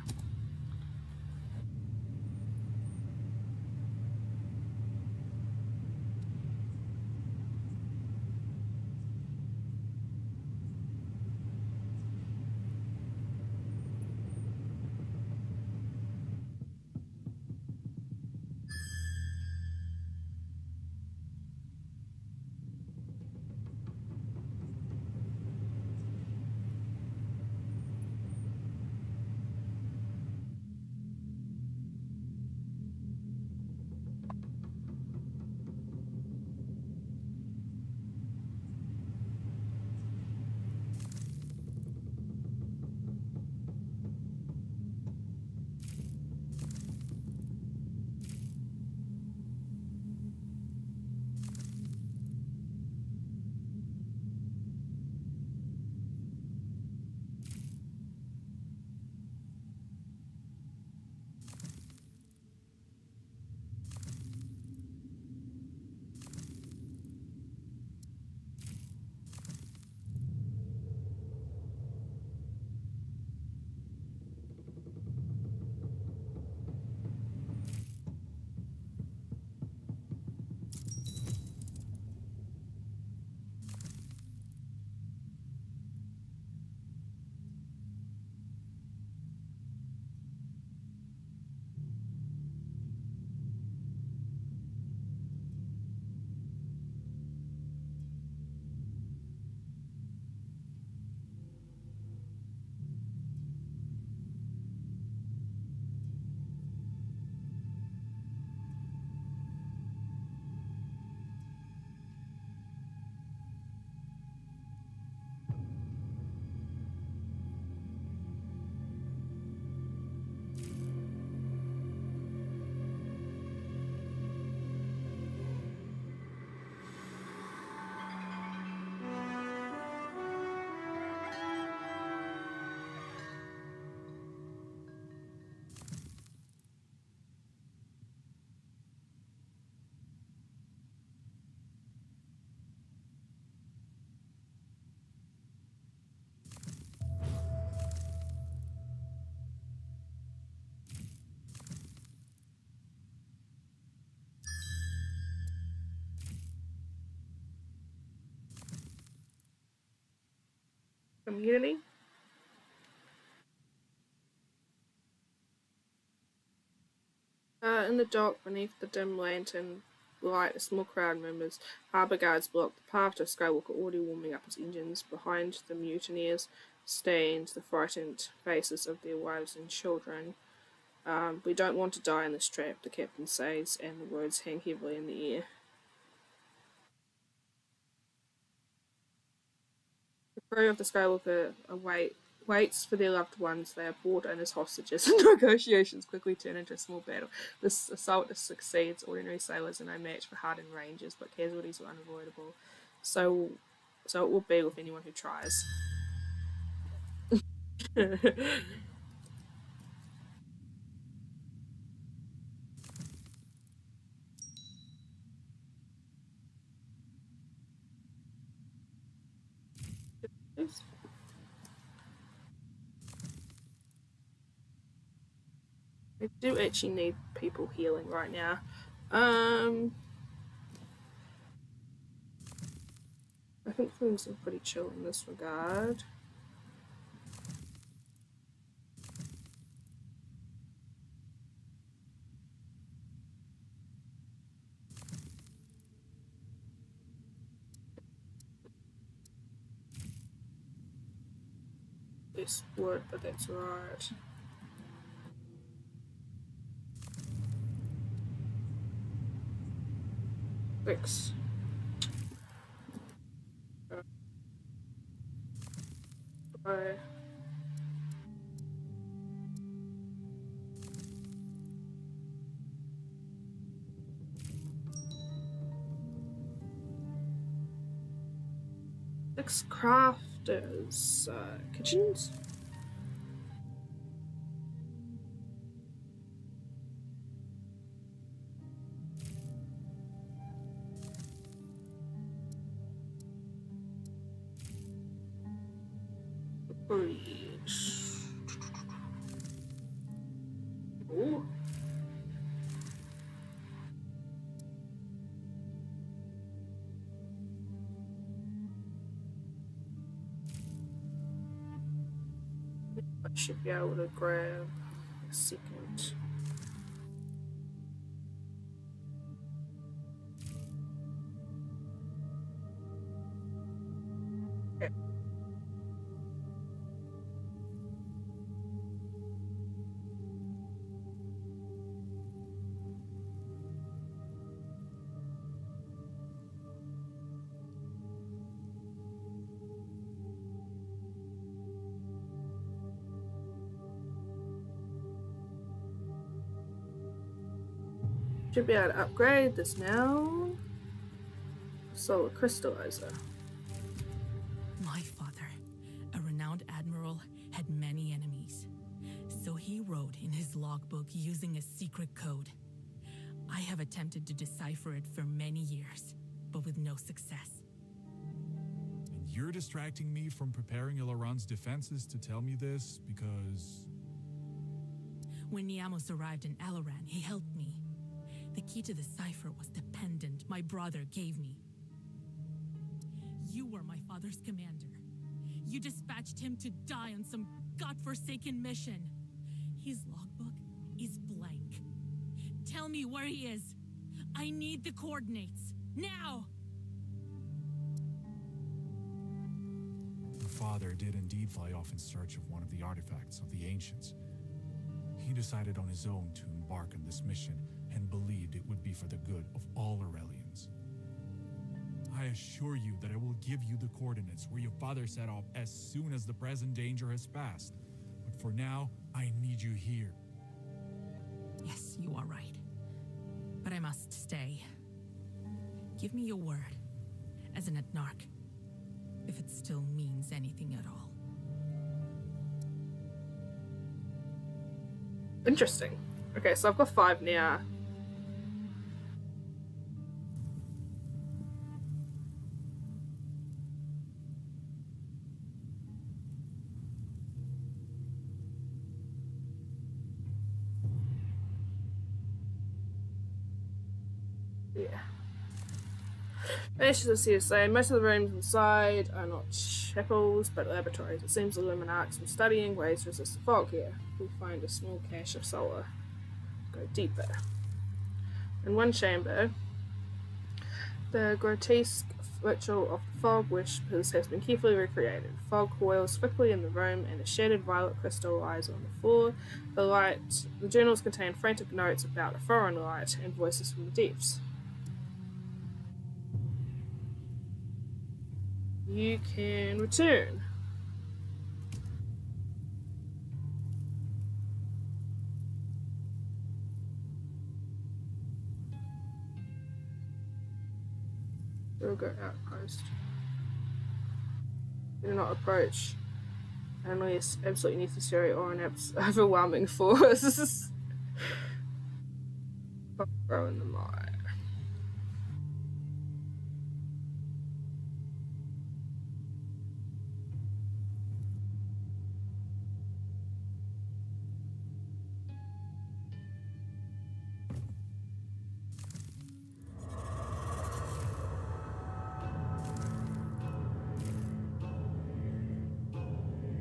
S1: Community. In the dock beneath the dim lantern light, a small crowd of members. Harbour guards block the path to Skywalker, already warming up his engines. Behind the mutineers stand the frightened faces of their wives and children. We don't want to die in this trap, the captain says, and the words hang heavily in the air. The crew of the Skywalker waits for their loved ones. They are brought in as hostages, and negotiations quickly turn into a small battle. This assault succeeds. Ordinary sailors are no match for hardened rangers, but casualties are unavoidable. So it will be with anyone who tries. I do actually need people healing right now. I think things are pretty chill in this regard. Less wood, but that's alright. Fix. Bye. Six crafters. Kitchens? Breach. Should be able to grab a second. Okay. Should be able to upgrade this now. Solar crystallizer.
S8: My father, a renowned admiral, had many enemies. So he wrote in his logbook using a secret code. I have attempted to decipher it for many years, but with no success.
S4: And you're distracting me from preparing Ilaran's defenses to tell me this because...
S8: When Niamos arrived in Alaran, he helped me. The key to the cipher was the pendant my brother gave me. You were my father's commander. You dispatched him to die on some godforsaken mission. His logbook is blank. Tell me where he is. I need the coordinates. Now!
S4: Your father did indeed fly off in search of one of the artifacts of the ancients. He decided on his own to embark on this mission and believed it would be for the good of all Aurelians. I assure you that I will give you the coordinates where your father set off as soon as the present danger has passed. But for now, I need you here.
S8: Yes, you are right. But I must stay. Give me your word, as an Etnarch, if it still means anything at all.
S1: Interesting. Okay, so I've got 5 now. Yeah. Finishes the CSA. Most of the rooms inside are not chapels, but laboratories. It seems the Luminarchs were studying ways to resist the fog here. We find a small cache of solar. Go deeper. In one chamber, the grotesque ritual of the fog whispers has been carefully recreated. Fog coils quickly in the room, and a shattered violet crystal lies on the floor. The journals contain frantic notes about a foreign light and voices from the depths. You can return. We'll go outpost. Do not approach unless absolutely necessary or an overwhelming force. Grow in the mine.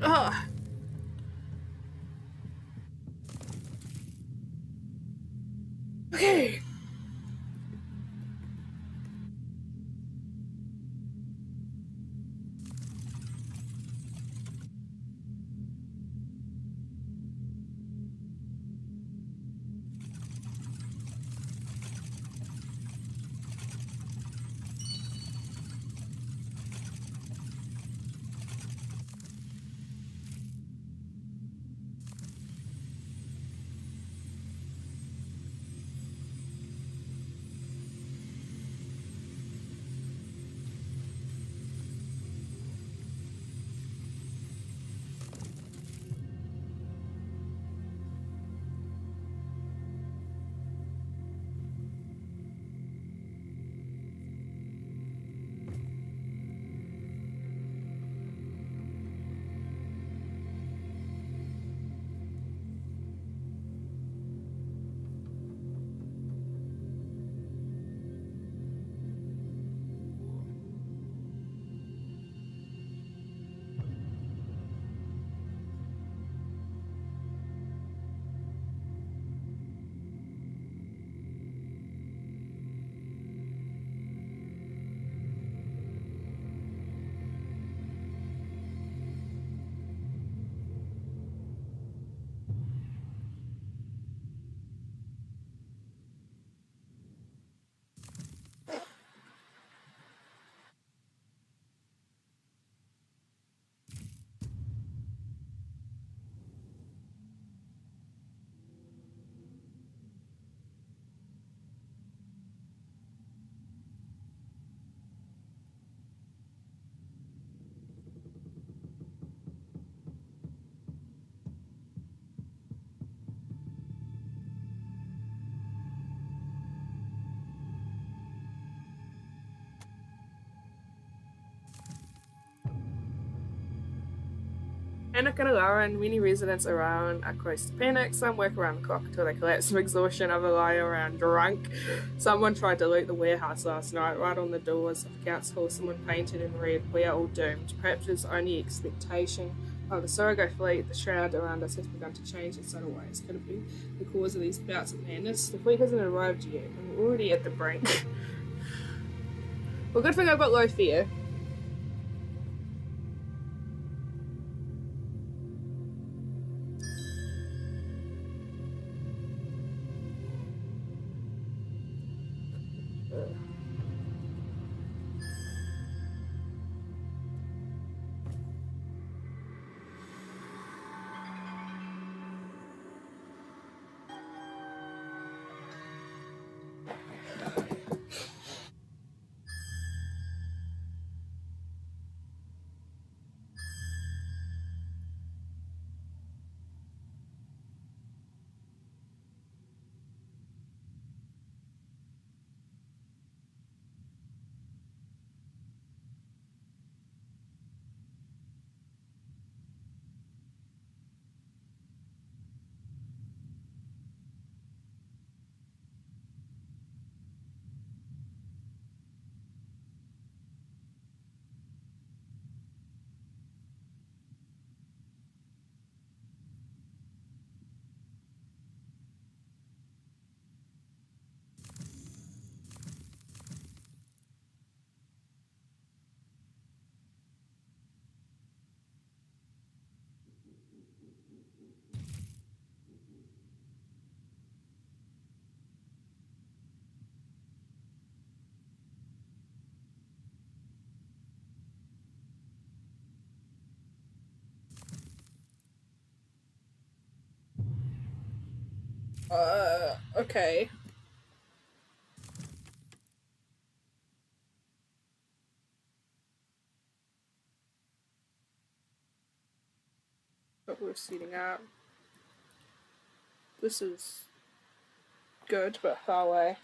S1: Ugh. Okay. Panic and alarm. Many residents around are close to panic. Some work around the clock until they collapse from exhaustion. Others lie around drunk. Someone tried to loot the warehouse last night. Right on the doors of the council hall, someone painted in red, "We are all doomed." Perhaps it's only expectation of the Sorogo fleet. The shroud around us has begun to change in subtle ways. Could it be the cause of these bouts of madness? The fleet hasn't arrived yet, and we're already at the brink. Well, good thing I've got low fear. Okay. But we're seating up. This is good, but far away.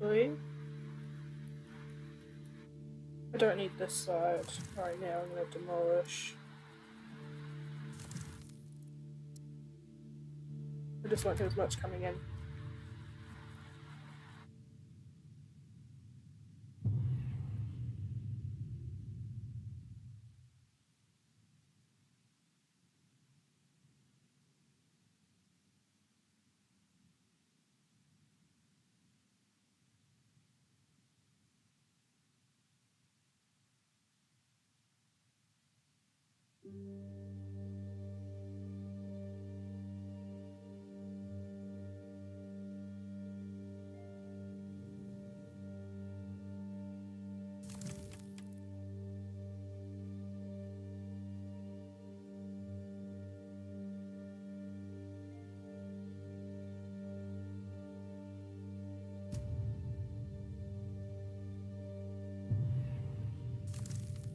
S1: Three. I don't need this side right now. I'm going to demolish. I just won't have as much coming in.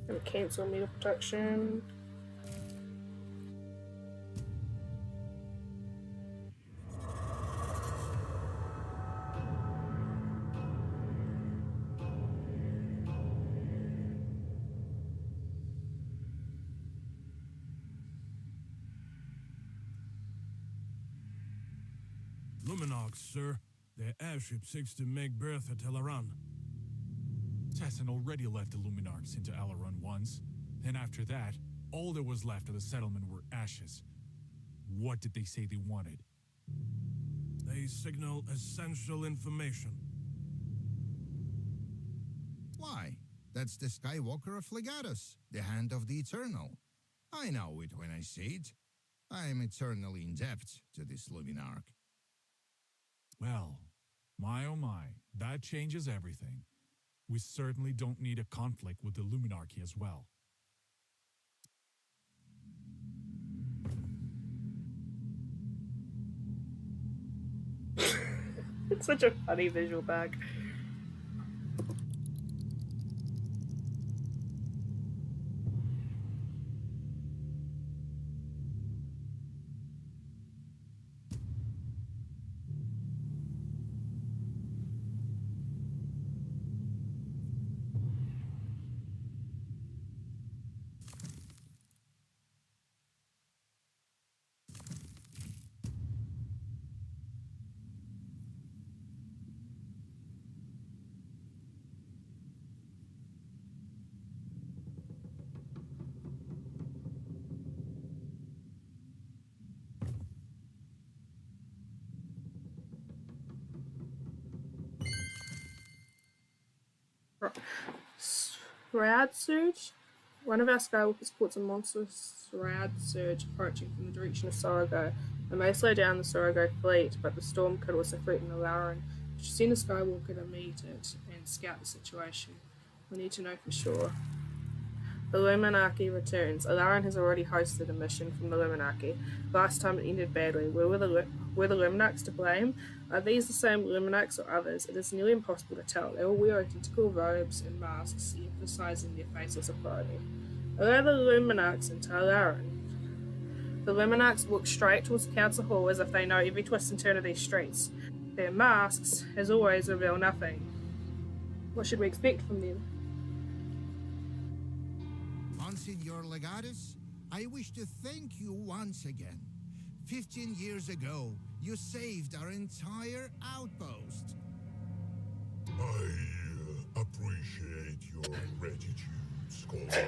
S1: Gonna cancel meter protection.
S7: Luminox, sir. The airship seeks to make berth at Teleran.
S4: Tessin already left the Luminarchs into Alaron once. Then after that, all that was left of the settlement were ashes. What did they say they wanted?
S7: They signal essential information.
S3: Why? That's the Skywalker of Legatus, the Hand of the Eternal. I know it when I see it. I am eternally in debt to this Luminarch.
S4: Well, my oh my, that changes everything. We certainly don't need a conflict with the Luminarchy as well.
S1: It's such a funny visual bag. Rad Surge? One of our Skywalkers caught a monstrous Rad Surge approaching from the direction of Sarago. It may slow down the Sarago fleet, but the storm could also threaten the Lauren. We should send a Skywalker to meet it and scout the situation. We need to know for sure. The Luminarchy returns. Alarin has already hosted a mission from the Luminarchy. Last time it ended badly. Were the Luminarchs to blame? Are these the same Luminarchs or others? It is nearly impossible to tell. They all wear identical robes and masks, emphasizing their faceless authority. Allow the Luminarchs into Alarin. The Luminarchs walk straight towards the council hall as if they know every twist and turn of these streets. Their masks, as always, reveal nothing. What should we expect from them?
S3: Monsignor Legatus, I wish to thank you once again. 15 years ago, you saved our entire outpost.
S10: I appreciate your gratitude, Scholar.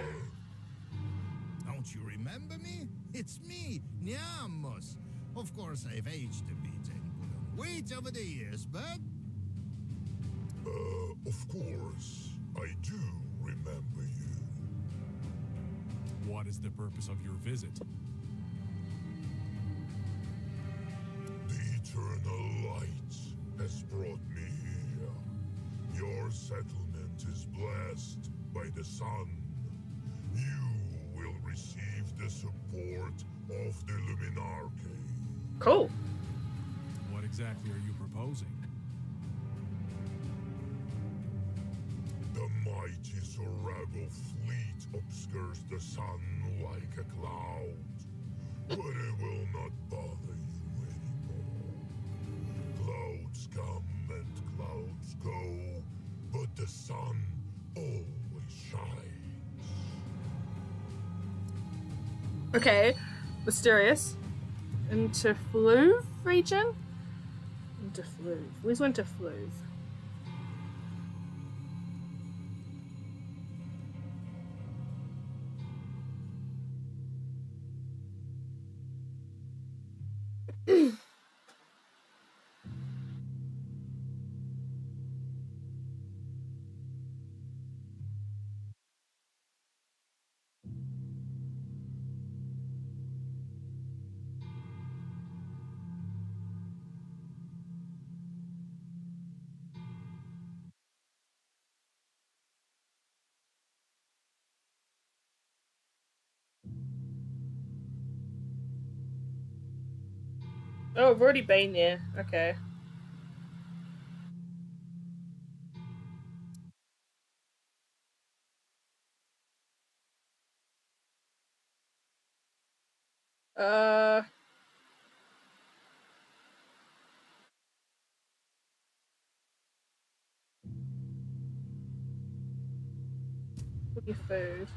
S3: Don't you remember me? It's me, Niamos. Of course, I've aged a bit and put on weight over the years, but...
S10: Of course, I do remember you.
S4: What is the purpose of your visit?
S10: The eternal light has brought me here. Your settlement is blessed by the sun. You will receive the support of the Luminarchy.
S1: Cool.
S4: What exactly are you proposing?
S10: The mighty Sarago fleet obscures the sun like a cloud, but it will not bother you anymore. Clouds come and clouds go.
S1: Okay, mysterious. Into Fluve region? Into Fluve. Where's Winter Fluve? Oh, I've already been there. Okay. Uh. Your food.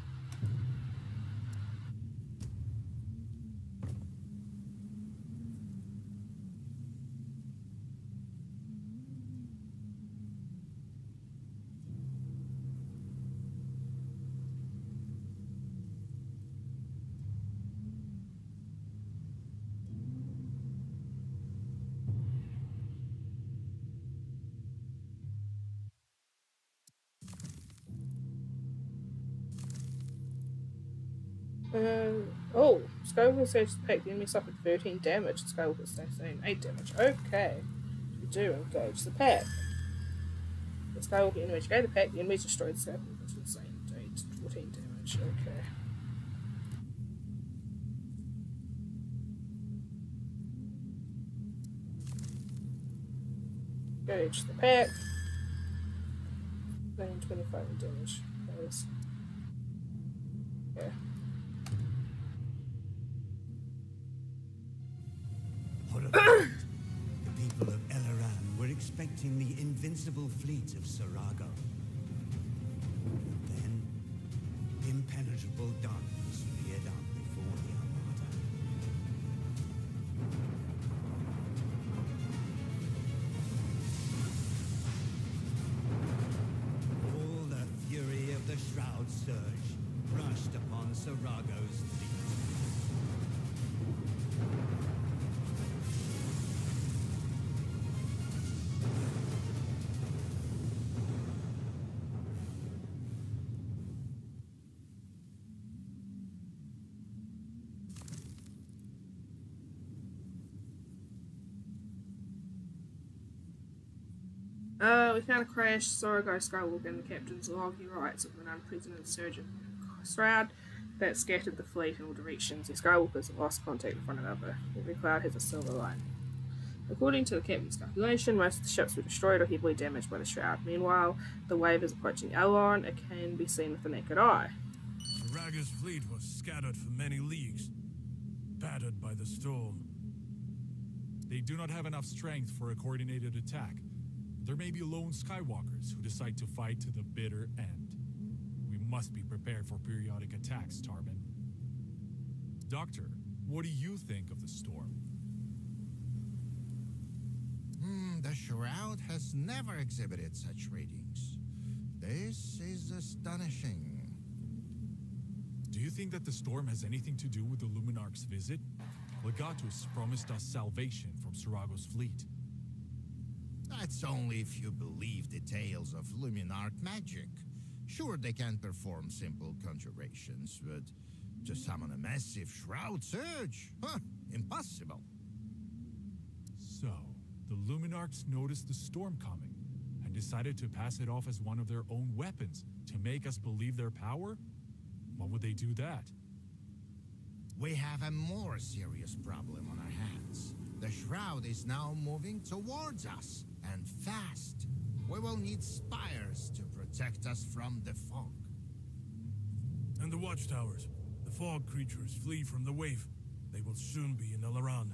S1: Oh, Skywalker saves the pack. The enemy suffered 13 damage. Skywalker sustained 8 damage. Okay. We do engage the pack. The Skywalker enemy gave the pack. The enemy destroyed the Skywalker. Sustained 14 damage. Okay. Engage the pack. 25 damage. Nice. Okay.
S11: Horrified, the people of Eleran were expecting the invincible fleet of Sarago. Then, impenetrable darkness reared up before the Armada. All the fury of the Shroud Surge rushed upon Sarago's fleet.
S1: We found a crash. Sarago Skywalker in the captain's log. He writes of an unprecedented insurgent shroud that scattered the fleet in all directions. The Skywalkers have lost contact with one another. Every cloud has a silver line. According to the captain's calculation, most of the ships were destroyed or heavily damaged by the shroud. Meanwhile, the wave is approaching Elrond. It can be seen with the naked eye.
S7: Saraga's fleet was scattered for many leagues, battered by the storm.
S4: They do not have enough strength for a coordinated attack. There may be lone Skywalkers who decide to fight to the bitter end. We must be prepared for periodic attacks, Tarman. Doctor, what do you think of the storm?
S3: The Shroud has never exhibited such readings. This is astonishing.
S4: Do you think that the storm has anything to do with the Luminarch's visit? Legatus promised us salvation from Sarago's fleet.
S3: That's only if you believe the tales of Luminarch magic. Sure, they can perform simple conjurations, but to summon a massive Shroud Surge? Huh, impossible.
S4: So, the Luminarchs noticed the storm coming and decided to pass it off as one of their own weapons to make us believe their power? Why would they do that?
S3: We have a more serious problem on our hands. The Shroud is now moving towards us, and fast. We will need spires to protect us from the fog.
S7: And the watchtowers. The fog creatures flee from the wave. They will soon be in Eleran.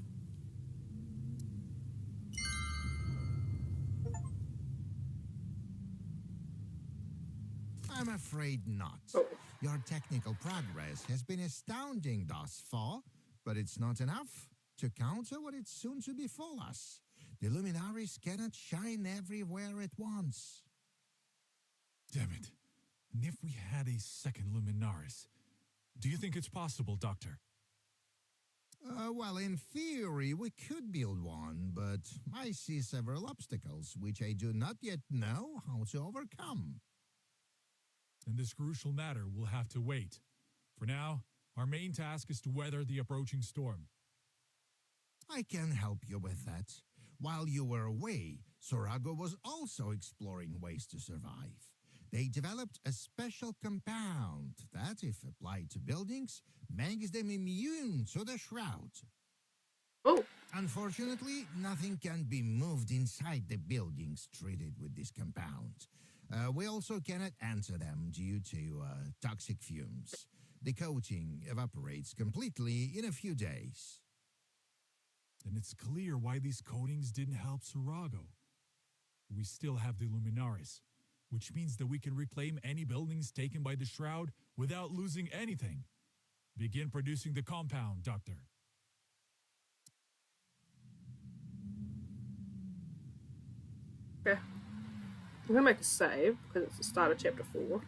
S3: I'm afraid not.
S1: Oh.
S3: Your technical progress has been astounding thus far, but it's not enough to counter what is soon to befall us. The luminaries cannot shine everywhere at once.
S4: Damn it. And if we had a second Luminaris, do you think it's possible, Doctor?
S3: Well, in theory, we could build one, but I see several obstacles which I do not yet know how to overcome.
S4: In this crucial matter, we'll have to wait. For now, our main task is to weather the approaching storm.
S3: I can help you with that. While you were away, Sorago was also exploring ways to survive. They developed a special compound that, if applied to buildings, makes them immune to the shroud.
S1: Oh.
S3: Unfortunately, nothing can be moved inside the buildings treated with this compound. We also cannot enter them due to toxic fumes. The coating evaporates completely in a few days.
S4: Then it's clear why these coatings didn't help Sorago. We still have the Luminaris, which means that we can reclaim any buildings taken by the Shroud without losing anything. Begin producing the compound, Doctor.
S1: Okay. I'm gonna make a save because it's the start of chapter 4.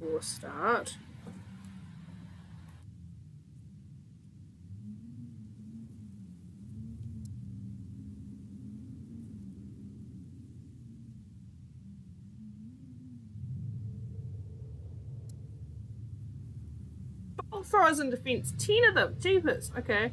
S1: We'll start. Bolt throwers in defense. 10 of them. Jeepers. Okay.